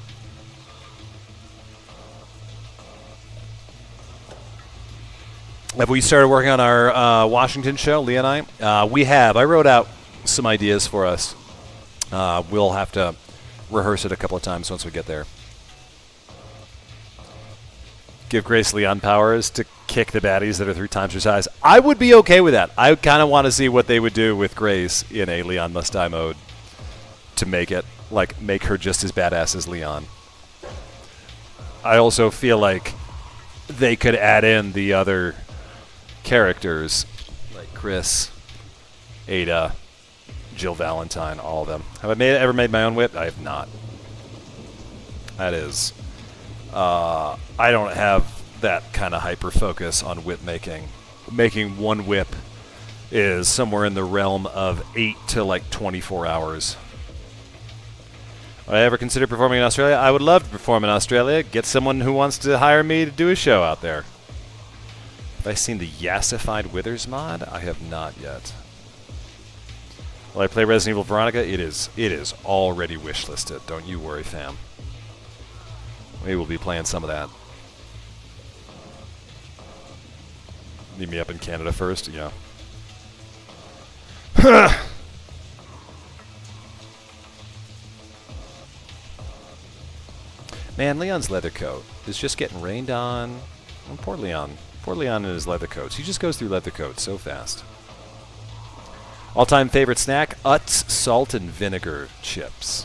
Have we started working on our Washington show, Leah and I? We have. I wrote out some ideas for us. We'll have to rehearse it a couple of times once we get there. Give Grace Leon powers to kick the baddies that are 3 times her size. I would be okay with that. I kind of want to see what they would do with Grace in a Leon Must Die mode. to make it, like, make her just as badass as Leon. I also feel like they could add in the other characters, like Chris, Ada, Jill Valentine, all of them. Have I ever made my own whip? I have not. That is... I don't have that kind of hyper-focus on whip making. Making one whip is somewhere in the realm of 8 to, like, 24 hours. Would I ever consider performing in Australia? I would love to perform in Australia. Get someone who wants to hire me to do a show out there. Have I seen the Yassified Withers mod? I have not yet. Will I play Resident Evil Veronica? It is already wishlisted. Don't you worry, fam. We will be playing some of that. Need me up in Canada first? Yeah. Man, Leon's leather coat is just getting rained on. Oh, poor Leon. Poor Leon and his leather coats. He just goes through leather coats so fast. All-time favorite snack? Utz salt and vinegar chips.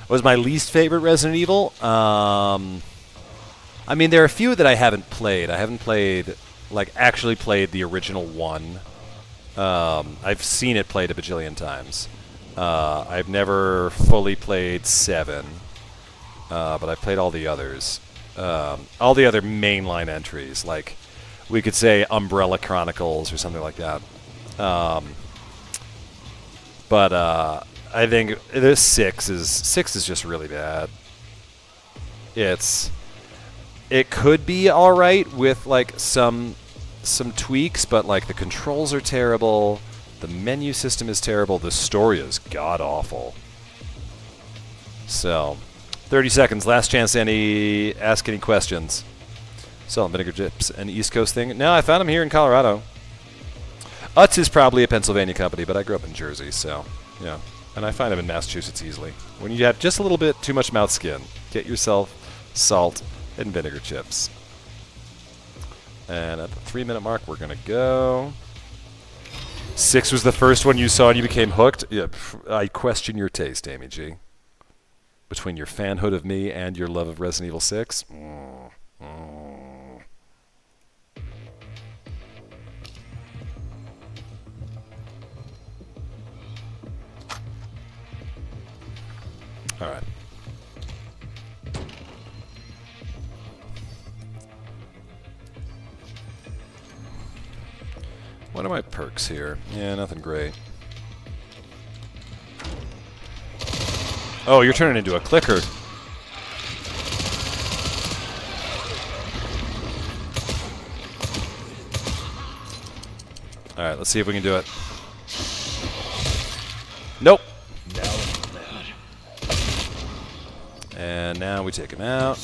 What was my least favorite Resident Evil? I mean, there are a few that I haven't played. I haven't played, like, actually played the original one. I've seen it played a bajillion times. I've never fully played 7. But I've played all the others. All the other mainline entries, like we could say Umbrella Chronicles or something like that. But I think this 6 is just really bad. It could be all right with like some tweaks, but like the controls are terrible, the menu system is terrible, the story is god awful. So. 30 seconds, last chance to ask any questions. Salt and vinegar chips, an East Coast thing? No, I found them here in Colorado. Utz is probably a Pennsylvania company, but I grew up in Jersey, so, yeah. And I find them in Massachusetts easily. When you have just a little bit too much mouth skin, get yourself salt and vinegar chips. And at the 3-minute mark, we're going to go. 6 was the first one you saw and you became hooked? Yeah, I question your taste, Amy G. Between your fanhood of me and your love of Resident Evil 6? Alright. What are my perks here? Yeah, nothing great. Oh, you're turning into a clicker. Alright, let's see if we can do it. Nope. And now we take him out.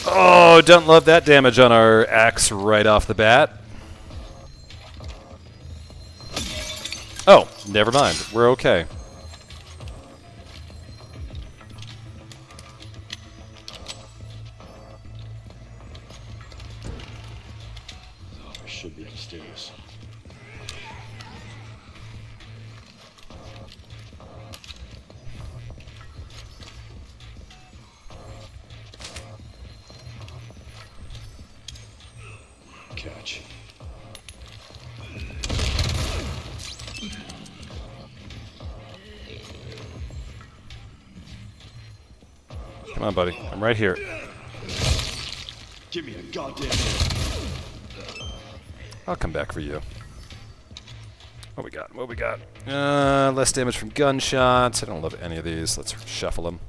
Oh, don't love that damage on our axe right off the bat. Oh, never mind. We're okay. Should be upstairs. Catch. Come on, buddy. I'm right here. Give me a goddamn minute. I'll come back for you. What we got? What we got? Less damage from gunshots. I don't love any of these. Let's shuffle them.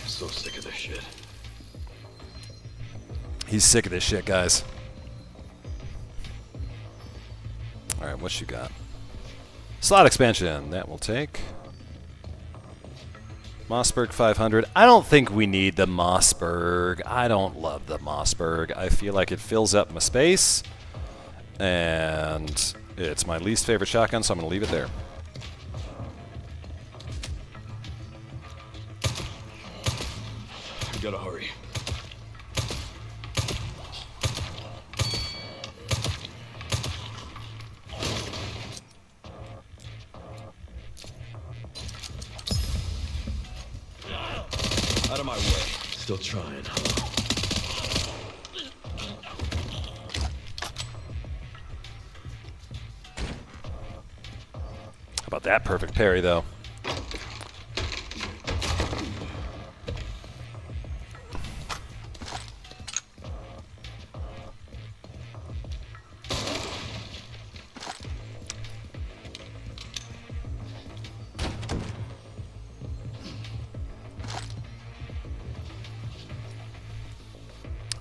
So sick of this shit. He's sick of this shit, guys. Alright, what you got? Slot expansion. That will take. Mossberg 500. I don't think we need the Mossberg. I don't love the Mossberg. I feel like it fills up my space, and it's my least favorite shotgun, so I'm going to leave it there. We gotta hurry. Out of my way. Still trying, huh? How about that perfect parry, though?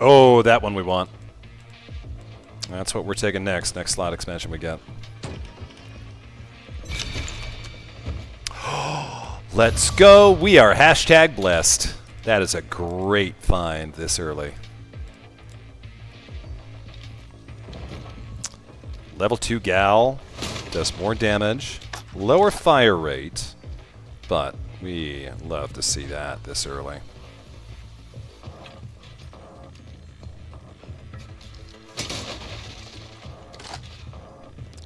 Oh, that one we want. That's what we're taking next. Next slot expansion we get. Let's go. We are hashtag blessed. That is a great find this early. Level 2 Gal does more damage, lower fire rate, but we love to see that this early.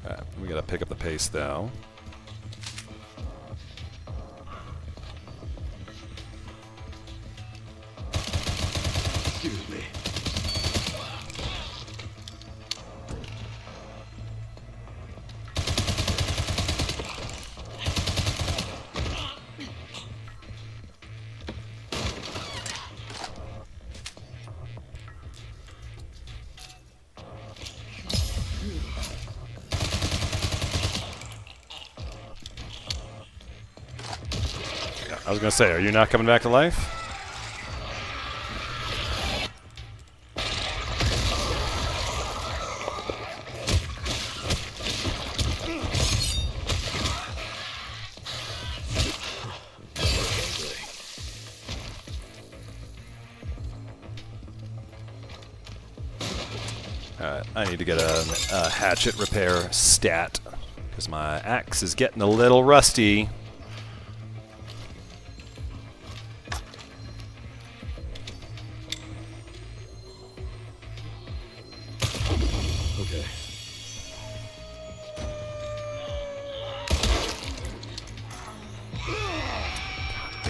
Alright, we gotta pick up the pace though. Excuse me. I was gonna say, are you not coming back to life? Alright, I need to get a hatchet repair stat, because my axe is getting a little rusty. Okay.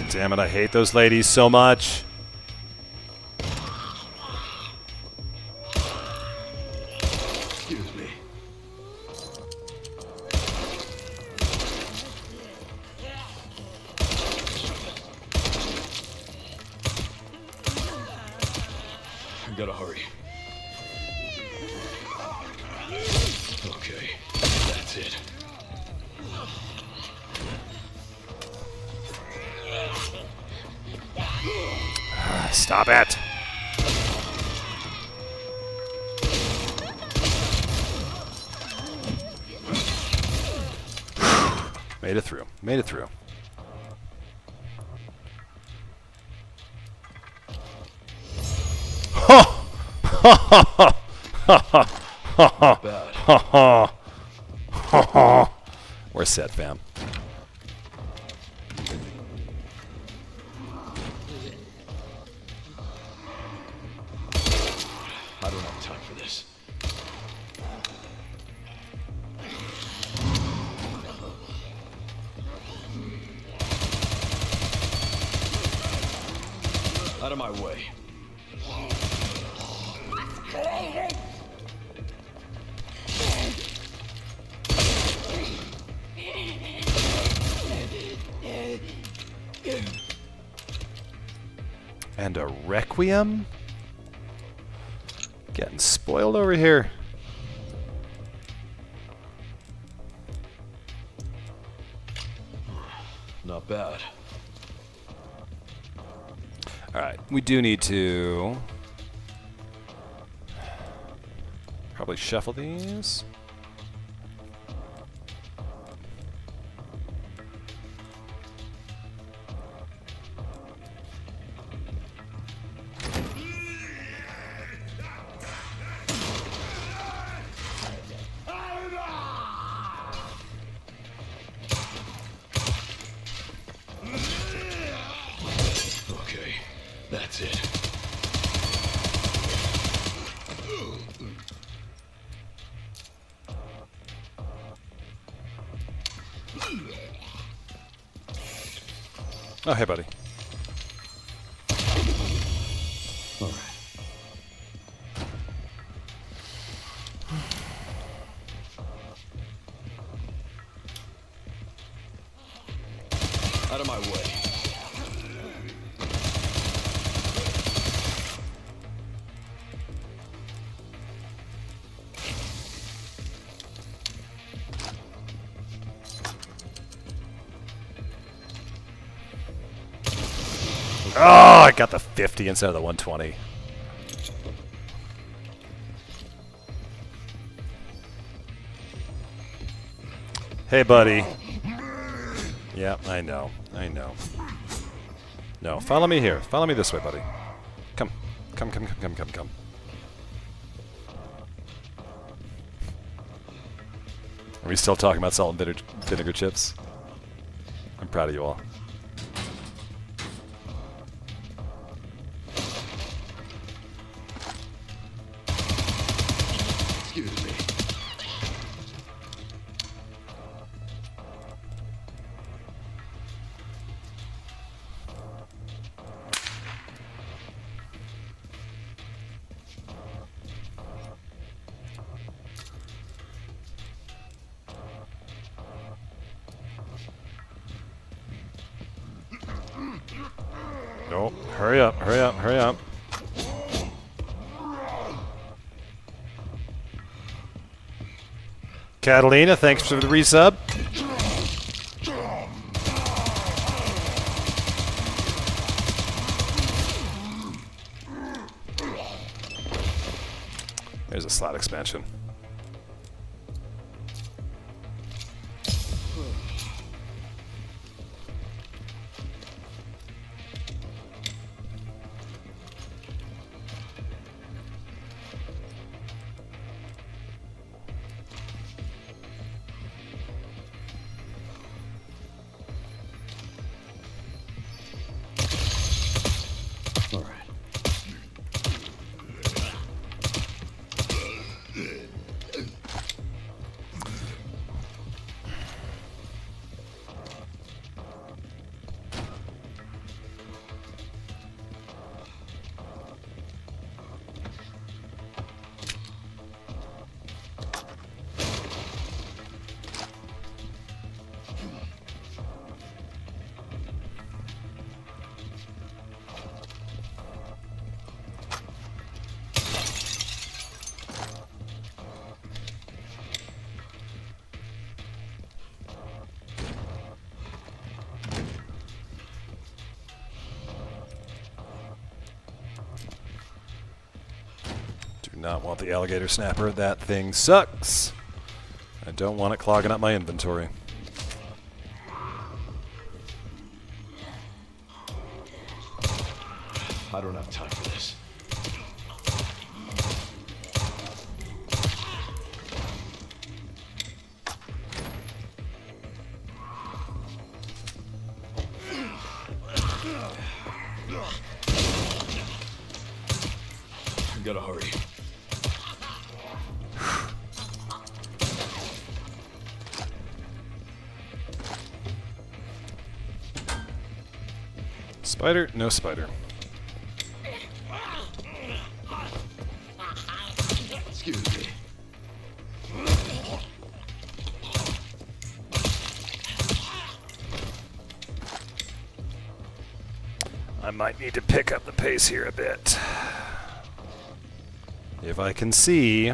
Damn it, I hate those ladies so much. Excuse me. We gotta hurry. Okay, that's it. Stop it! Made it through. Made it through. Not bad. We're set, fam. I don't have time for this. Out of my way. And a Requiem? Getting spoiled over here. Not bad. Alright, we do need to probably shuffle these. That's it. Oh, hey, buddy. All right. Out of my way. Oh, I got the 50 instead of the 120. Hey, buddy. Yeah, I know. I know. No, follow me here. Follow me this way, buddy. Come. Come, come, come, come, come, come. Are we still talking about salt and vinegar chips? I'm proud of you all. Excuse me. No, hurry up, hurry up, hurry up. Catalina, thanks for the resub. There's a slot expansion. All right. Do not want the alligator snapper. That thing sucks. I don't want it clogging up my inventory. I don't have time for this. I gotta hurry. Spider? No spider. Excuse me. I might need to pick up the pace here a bit. If I can see,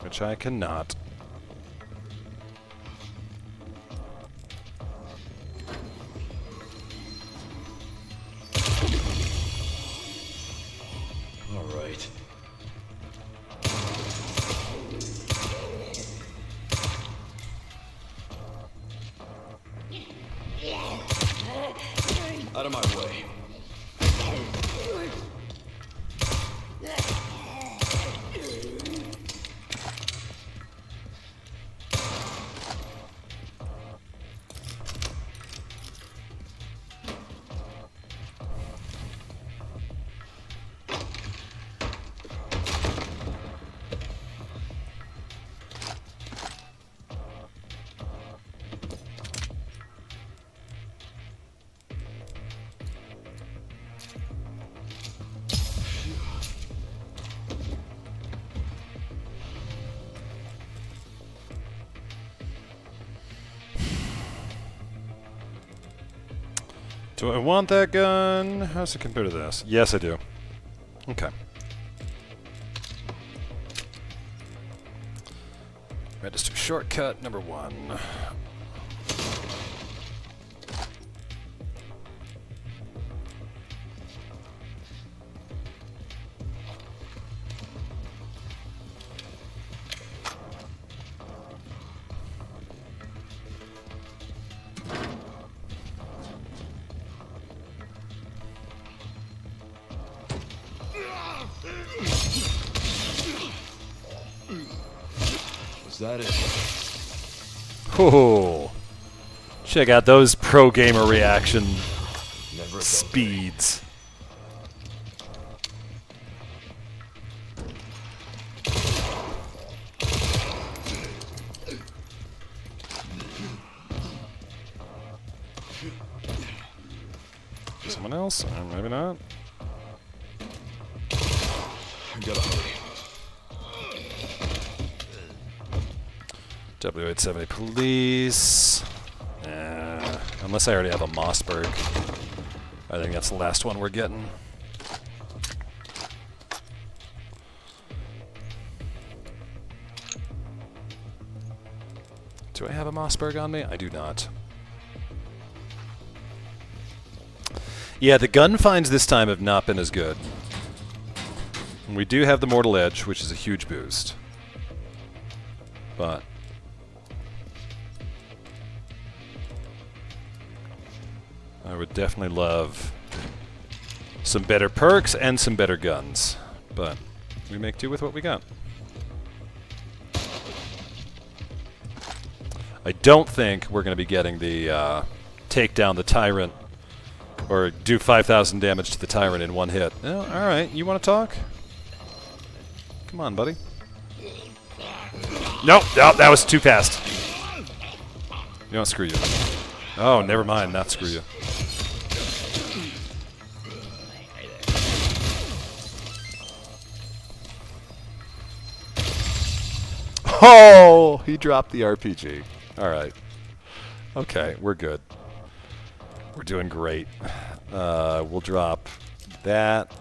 which I cannot. All right. Out of my way. Do I want that gun? How does it compare to this? Yes, I do. Okay. Register shortcut number 1. Was that it? Oh, check out those pro gamer reaction Never speeds. Someone else? Maybe not. Gotta hurry. W870 police. Unless I already have a Mossberg. I think that's the last one we're getting. Do I have a Mossberg on me? I do not. Yeah, the gun finds this time have not been as good. We do have the Mortal Edge, which is a huge boost. But I would definitely love some better perks and some better guns. But we make do with what we got. I don't think we're going to be getting the take down the Tyrant or do 5,000 damage to the Tyrant in one hit. Oh, alright, you want to talk? Come on, buddy. Nope, nope, that was too fast. You don't screw you. Oh, never mind, not screw you. Oh, he dropped the RPG. Alright. Okay, we're good. We're doing great. We'll drop that.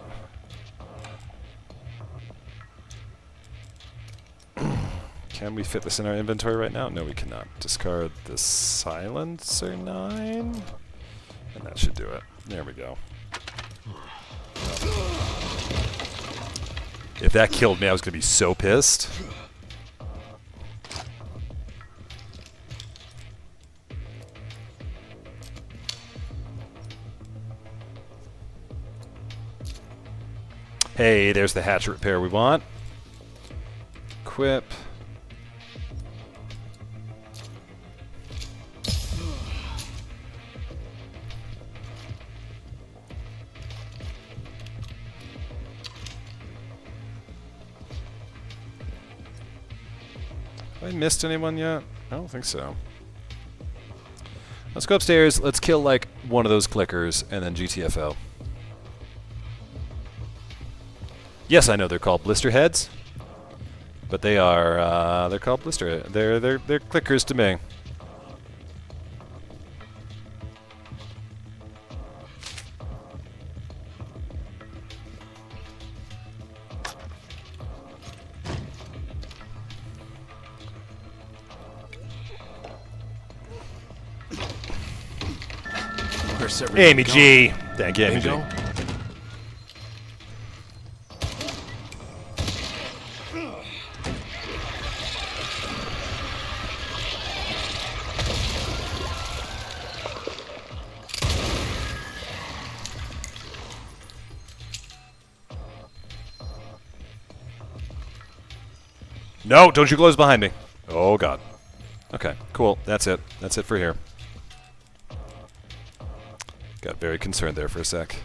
Can we fit this in our inventory right now? No, we cannot. Discard the Silencer 9. And that should do it. There we go. If that killed me, I was going to be so pissed. Hey, there's the hatchet repair we want. Equip. Have I missed anyone yet? I don't think so. Let's go upstairs. Let's kill like one of those clickers and then GTFO. Yes, I know they're called blister heads, but they are they're called blister. They're clickers to me. Amy G. Thank you, Amy G. No, don't you close behind me. Oh, God. Okay, cool. That's it. That's it for here. Got very concerned there for a sec.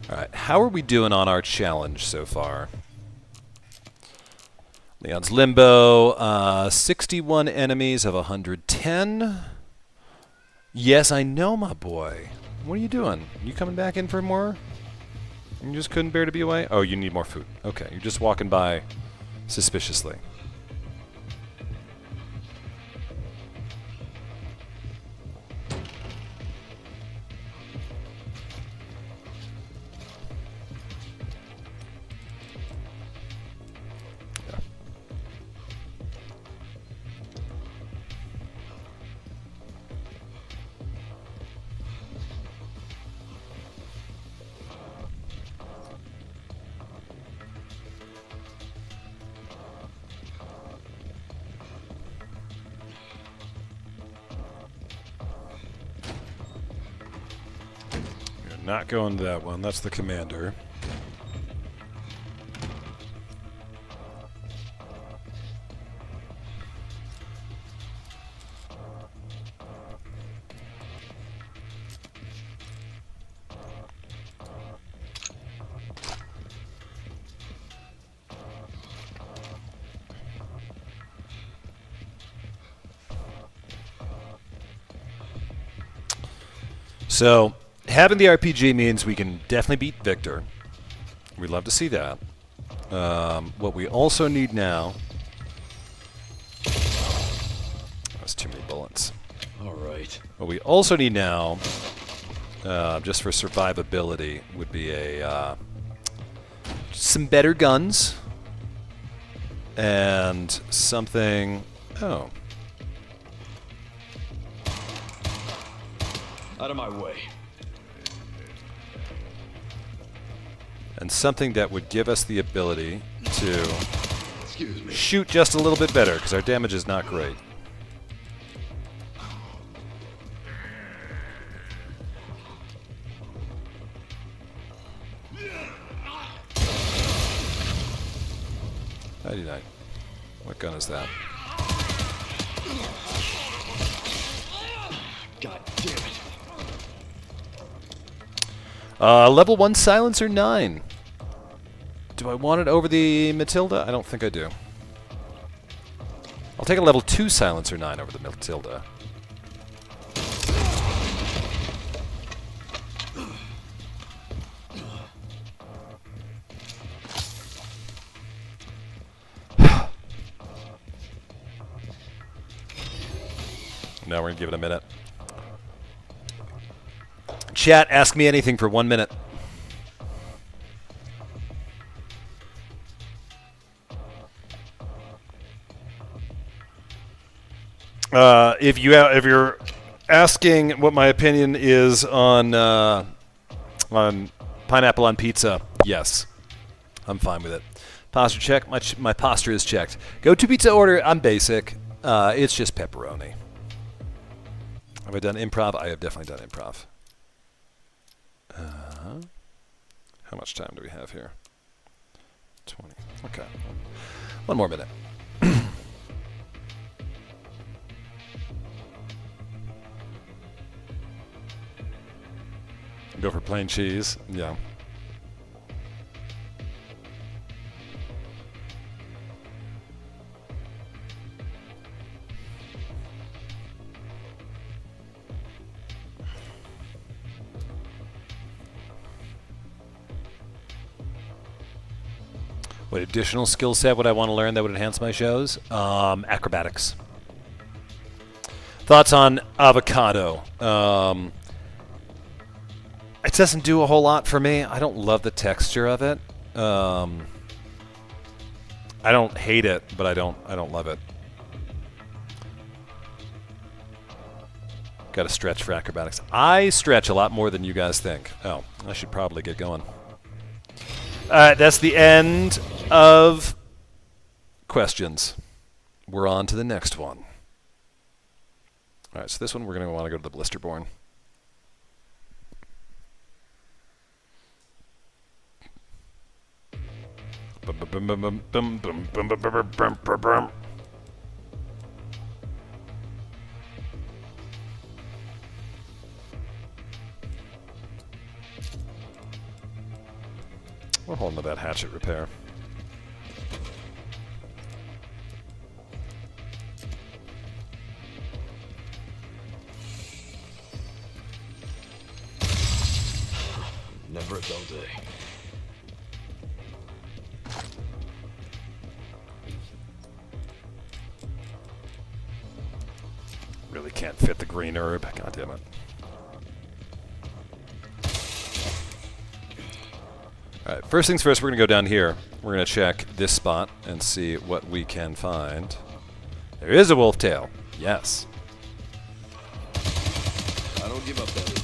Alright, how are we doing on our challenge so far? Leon's Limbo, 61 enemies of 110. Yes, I know, my boy. What are you doing? You coming back in for more? You just couldn't bear to be away? Oh, you need more food. Okay, you're just walking by suspiciously. not going to that one. That's the commander. So, having the RPG means we can definitely beat Victor. We'd love to see that. What we also need now... That's too many bullets. All right. What we also need now, just for survivability, would be some better guns. And something... Oh. Out of my way. And something that would give us the ability to Excuse me. shoot just a little bit better, because our damage is not great. $99. What gun is that? God damn it. Level 1 silencer 9. Do I want it over the Matilda? I don't think I do. I'll take a level 2 silencer 9 over the Matilda. Now we're going to give it a minute. Chat, ask me anything for 1 minute. If you're asking what my opinion is on pineapple on pizza, yes, I'm fine with it. Posture check. My posture is checked. Go to pizza order. I'm basic. It's just pepperoni. Have I done improv? I have definitely done improv. How much time do we have here? 20. Okay. 1 more minute. Go for plain cheese. Yeah. What additional skill set would I want to learn that would enhance my shows? Acrobatics. Thoughts on avocado? It doesn't do a whole lot for me. I don't love the texture of it. I don't hate it, but I don't love it. Got to stretch for acrobatics. I stretch a lot more than you guys think. Oh, I should probably get going. That's the end of questions. We're on to the next one. All right, so this one we're going to want to go to the Blisterborn. We're holding to that hatchet repair. Never a dull day. Really can't fit the green herb. God damn it. Alright, first things first, we're going to go down here. We're going to check this spot and see what we can find. There is a wolf tail. Yes. I don't give up that easy.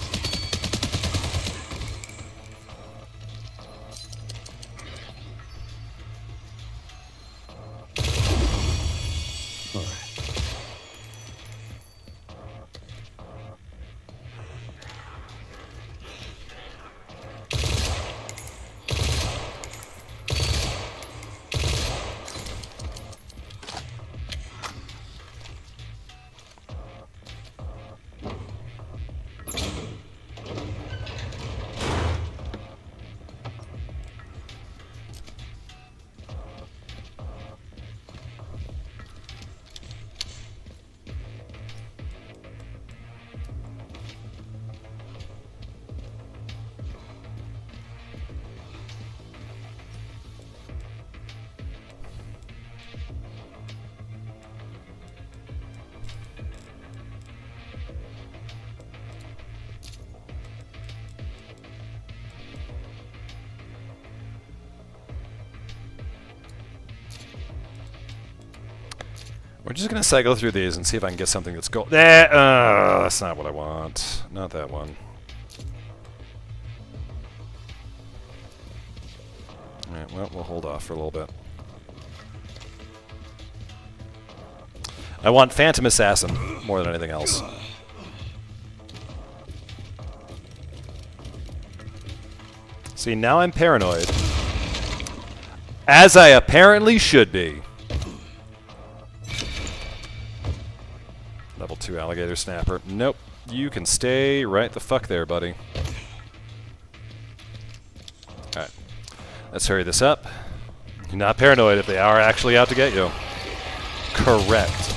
We're just going to cycle through these and see if I can get something that's gold. That's not what I want. Not that one. Alright, well, we'll hold off for a little bit. I want Phantom Assassin more than anything else. See, now I'm paranoid. As I apparently should be. Level 2 Alligator Snapper. Nope. You can stay right the fuck there, buddy. Alright. Let's hurry this up. You're not paranoid if they are actually out to get you. Correct.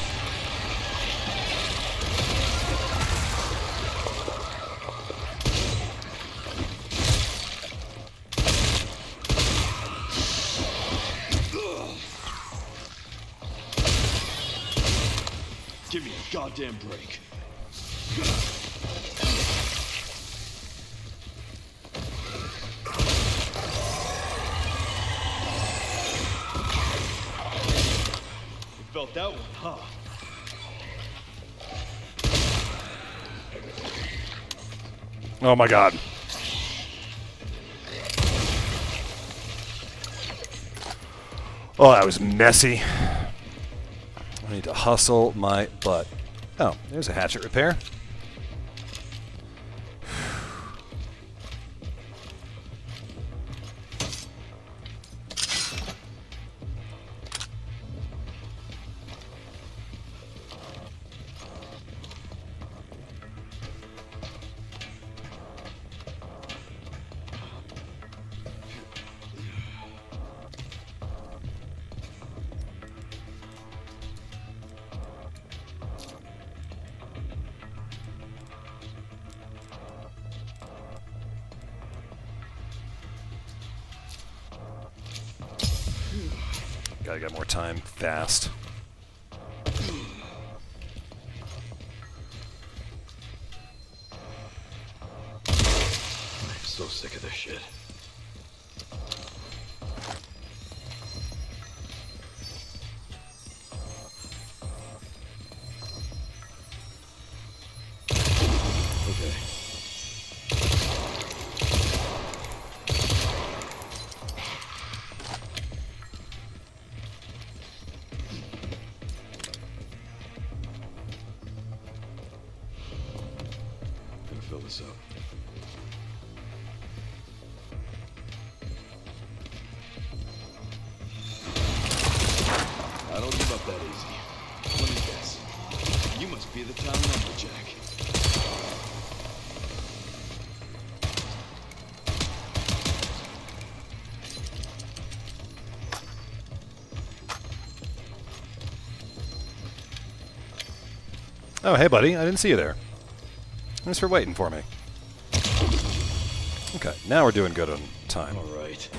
Give me a goddamn break. You felt that one, huh? Oh my god. Oh, that was messy. I need to hustle my butt. Oh, there's a hatchet repair. Gotta get more time fast. I'm so sick of this shit. Okay. Gonna fill this up. I don't give up that easy. Let me guess. You must be the town lumberjack. Oh, hey buddy, I didn't see you there. Thanks for waiting for me. Okay, now we're doing good on time. All right.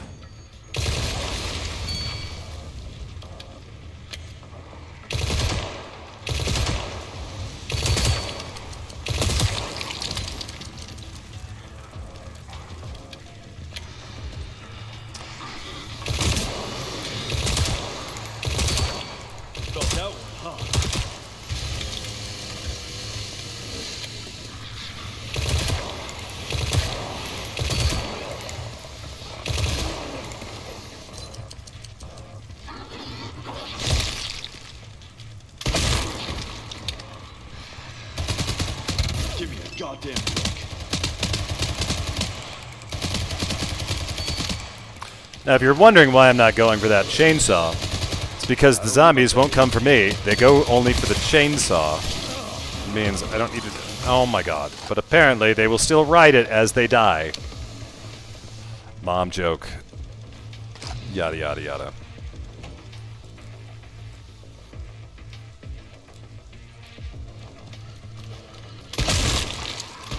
Felt that one, huh? Give me a goddamn break. Now, if you're wondering why I'm not going for that chainsaw, it's because the zombies won't come for me. They go only for the chainsaw. It means I don't need to... Oh my god. But apparently they will still ride it as they die. Mom joke. Yada yada yada.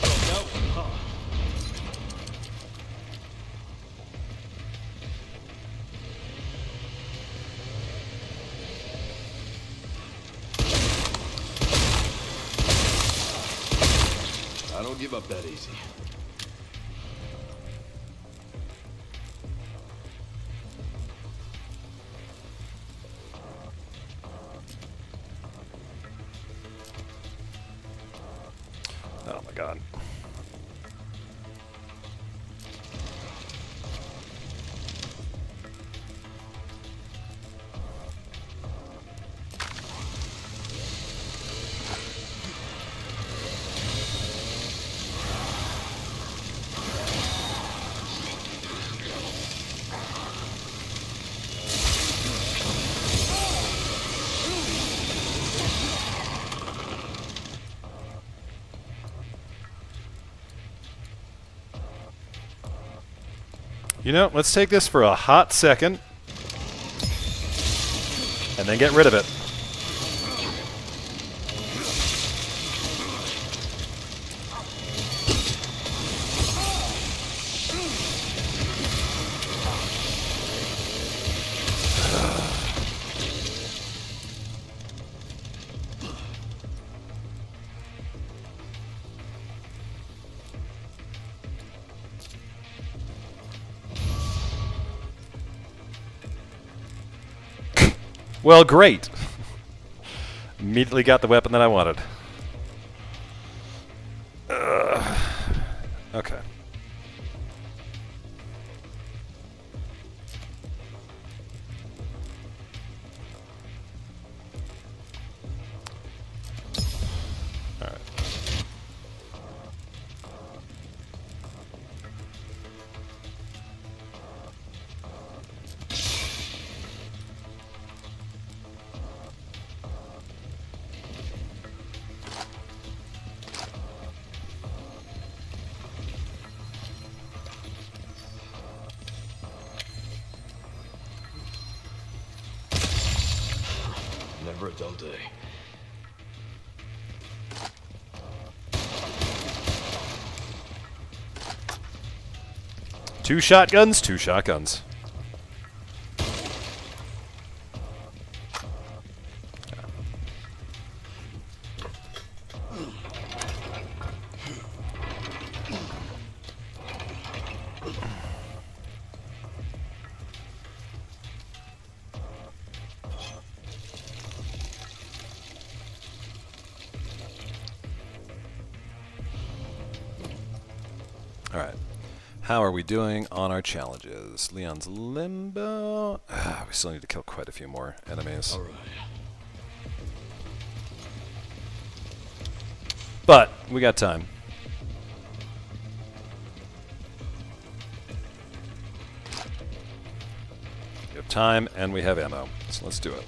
Felt that one, huh? I don't give up that easy. Oh my god. You know, let's take this for a hot second and then get rid of it. Well, great. Immediately got the weapon that I wanted. Okay. All right. Never a dull day. Two shotguns, two shotguns. All right. How are we doing on our challenges? Leon's Limbo. We still need to kill quite a few more enemies. All right. But we got time. We have time and we have ammo. So let's do it.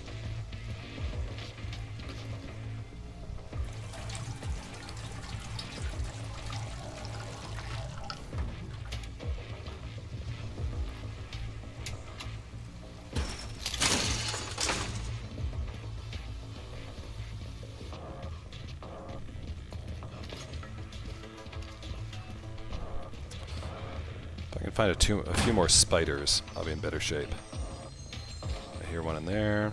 If I can find a few more spiders, I'll be in better shape. I hear one in there.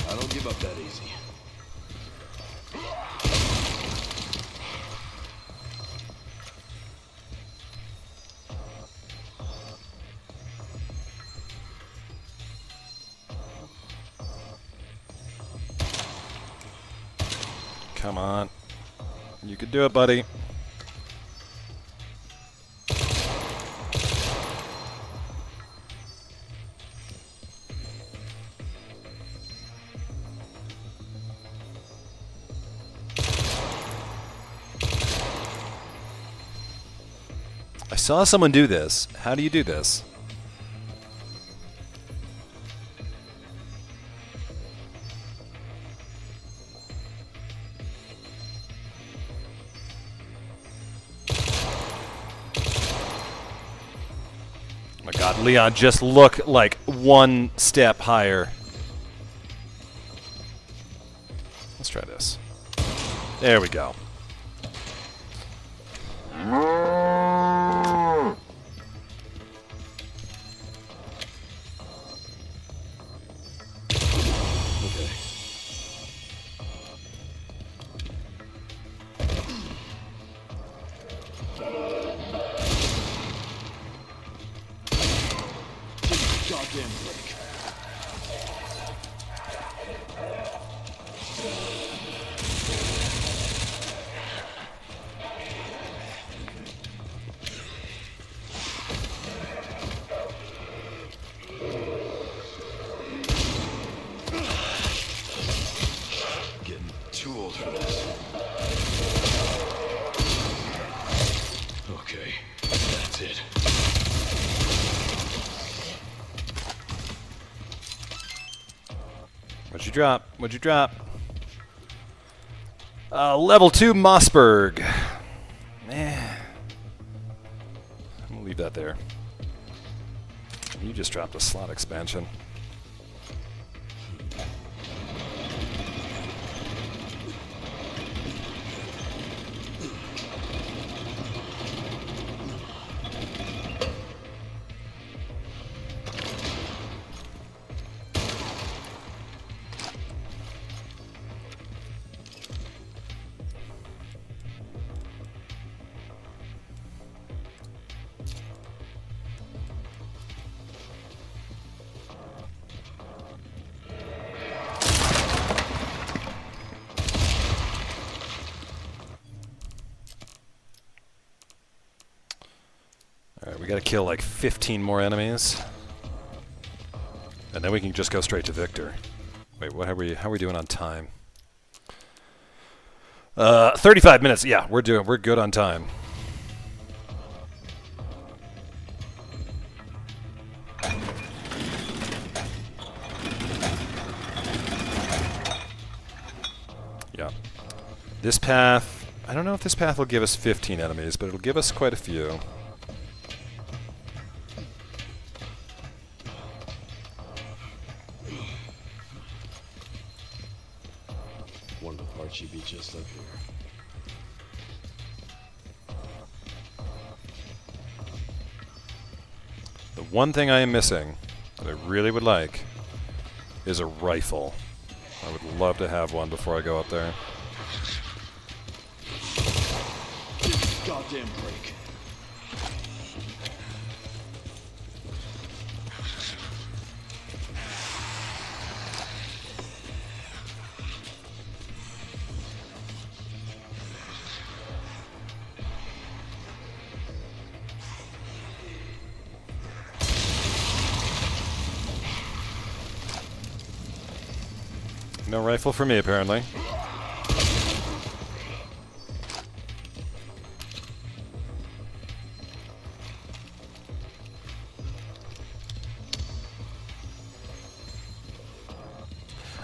I don't give up that easy. Come on. You could do it, buddy. I saw someone do this. How do you do this? Oh my god, Leon, just look like one step higher. Let's try this. There we go. built for this. Okay, that's it. What'd you drop? What'd you drop? Level 2 Mossberg. Man. I'm gonna leave that there. You just dropped a slot expansion. Alright, we gotta kill like 15 more enemies. And then we can just go straight to Victor. Wait, how are we doing on time? 35 minutes. Yeah, we're good on time. Yeah. This path, I don't know if this path will give us 15 enemies, but it'll give us quite a few. One of the parts should be just up here. The one thing I am missing that I really would like is a rifle. I would love to have one before I go up there. Give me a goddamn break. No rifle for me, apparently.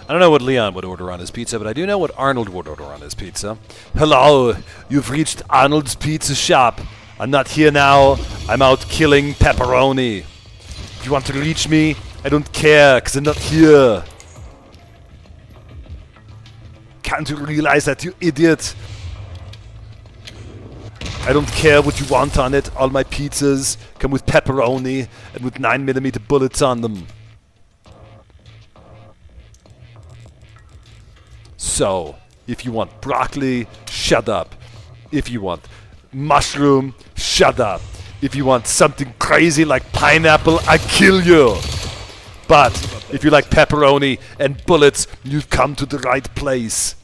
I don't know what Leon would order on his pizza, but I do know what Arnold would order on his pizza. Hello, you've reached Arnold's Pizza Shop. I'm not here now. I'm out killing pepperoni. If you want to reach me, I don't care, because I'm not here. Can't you realize that, you idiot? I don't care what you want on it. All my pizzas come with pepperoni and with 9mm bullets on them. So, if you want broccoli, shut up. If you want mushroom, shut up. If you want something crazy like pineapple, I kill you. But if you like pepperoni and bullets, you've come to the right place.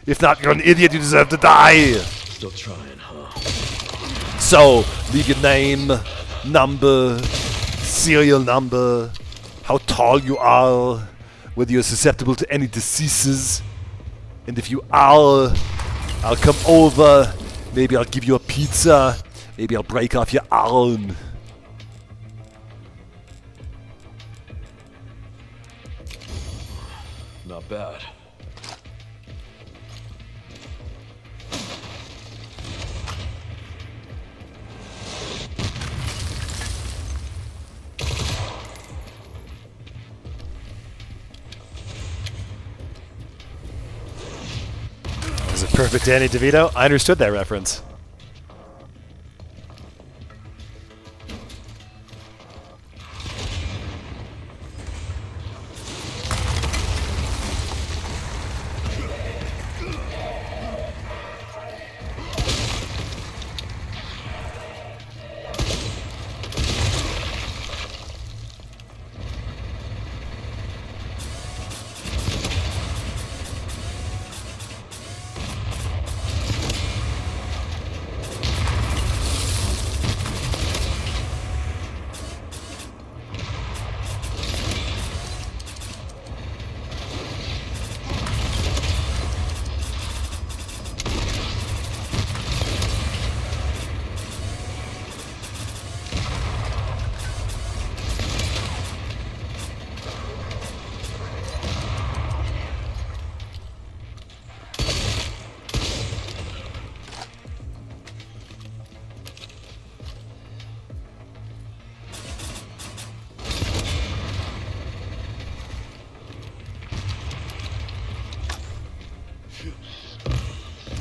If not, you're an idiot, you deserve to die. Still trying, huh? So, leave your name, number, serial number, how tall you are, whether you're susceptible to any diseases. And if you are, I'll come over, maybe I'll give you a pizza, maybe I'll break off your arm. Not bad. Is it perfect Danny DeVito? I understood that reference.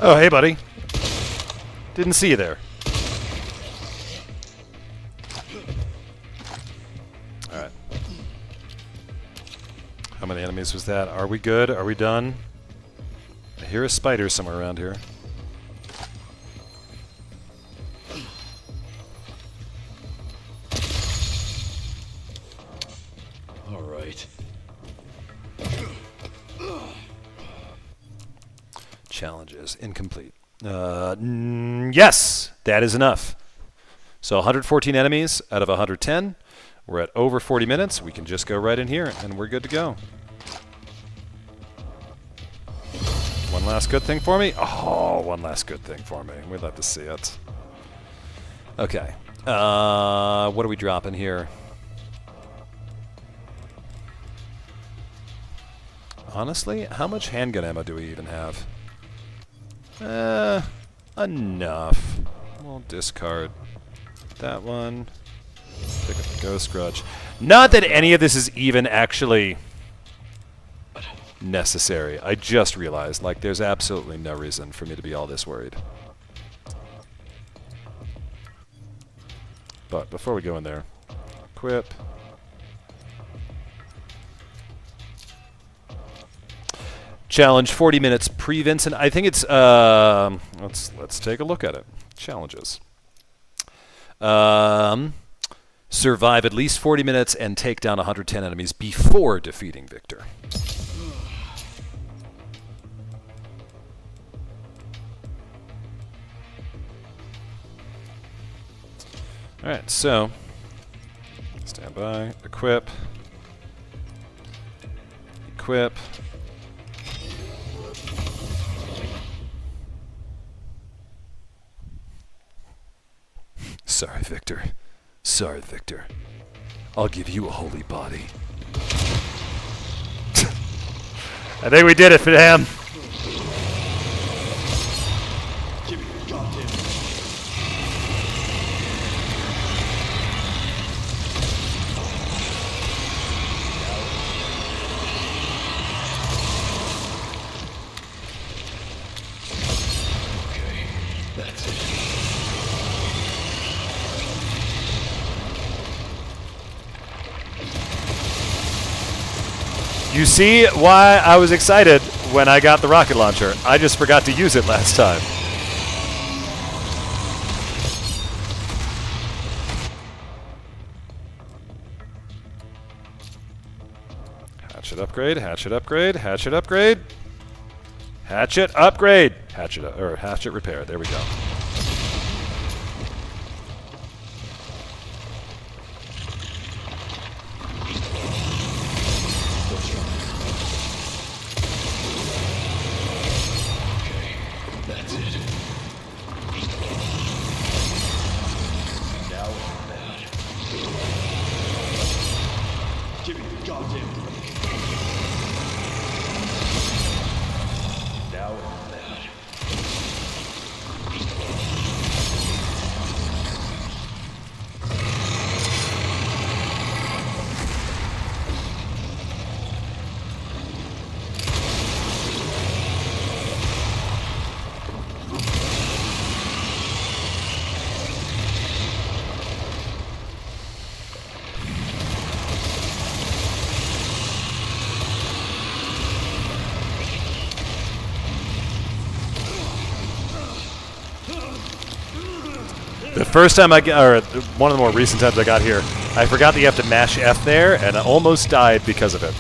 Oh, hey, buddy. Didn't see you there. Alright. How many enemies was that? Are we good? Are we done? I hear a spider somewhere around here. All right. Challenges incomplete. Yes, that is enough. So 114 enemies out of 110. We're at over 40 minutes. We can just go right in here, and we're good to go. One last good thing for me. Oh, one last good thing for me. We'd love to see it. Okay. What are we dropping here? Honestly, how much handgun ammo do we even have? Enough. We'll discard that one. Pick up the Ghost Grudge. Not that any of this is even actually necessary. I just realized, like, there's absolutely no reason for me to be all this worried. But before we go in there, equip. Challenge 40 minutes pre-Vincent. I think it's let's take a look at it. Challenges. Survive at least 40 minutes and take down 110 enemies before defeating Victor. All right, so stand by, equip, equip. Sorry, Victor. Sorry, Victor. I'll give you a holy body. I think we did it, fam. Give me the goddamn. Okay, that's it. You see why I was excited when I got the rocket launcher. I just forgot to use it last time. Hatchet upgrade, hatchet upgrade, hatchet upgrade. Hatchet upgrade. Hatchet repair. There we go. That's it. Now it's bad. Give me the goddamn break. Now it's bad. The first time or one of the more recent times I got here, I forgot that you have to mash F there, and I almost died because of it.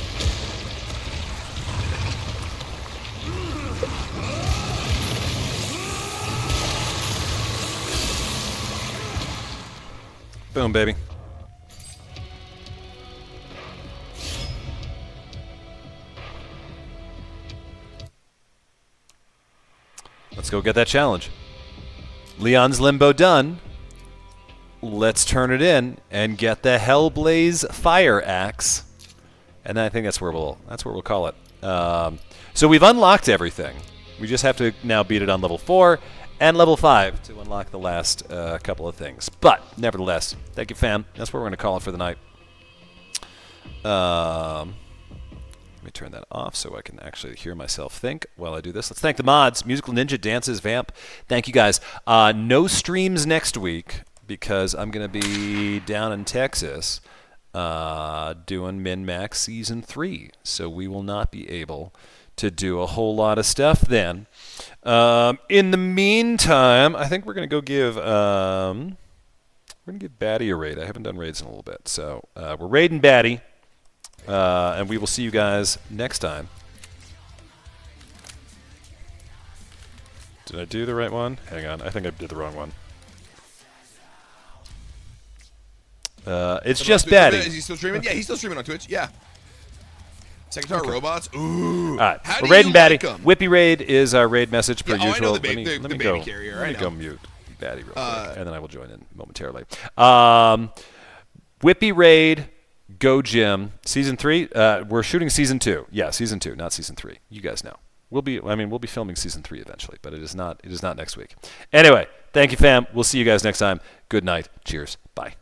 Boom, baby. Let's go get that challenge. Leon's Limbo done. Let's turn it in and get the Hellblaze Fire Axe, and then I think that's where we'll call it. So we've unlocked everything. We just have to now beat it on level 4 and level 5 to unlock the last couple of things. But nevertheless, thank you, fam. That's where we're going to call it for the night. Let me turn that off so I can actually hear myself think while I do this. Let's thank the mods. Musical Ninja, Dances, Vamp. Thank you guys. No streams next week because I'm going to be down in Texas doing Min-Max Season 3. So we will not be able to do a whole lot of stuff then. In the meantime, I think we're going to go give... we're going to give Batty a raid. I haven't done raids in a little bit. So we're raiding Batty. And we will see you guys next time. Did I do the right one? Hang on, I think I did the wrong one. It's just Batty. Is he still streaming? Yeah, he's still streaming on Twitch. Yeah. Secretary Robots. Ooh. All right, How we're do raiding you Batty. like 'em? Whippy raid is our raid message per Yeah, I know usual. the Let me baby carrier. Let I me go know. mute Batty real quick, and then I will join in momentarily. Whippy raid. Go Jim. Season 3. We're shooting Season 2. Yeah, Season 2, not Season 3. You guys know. We'll be filming Season 3 eventually, but it is not next week. Anyway, thank you, fam. We'll see you guys next time. Good night. Cheers. Bye.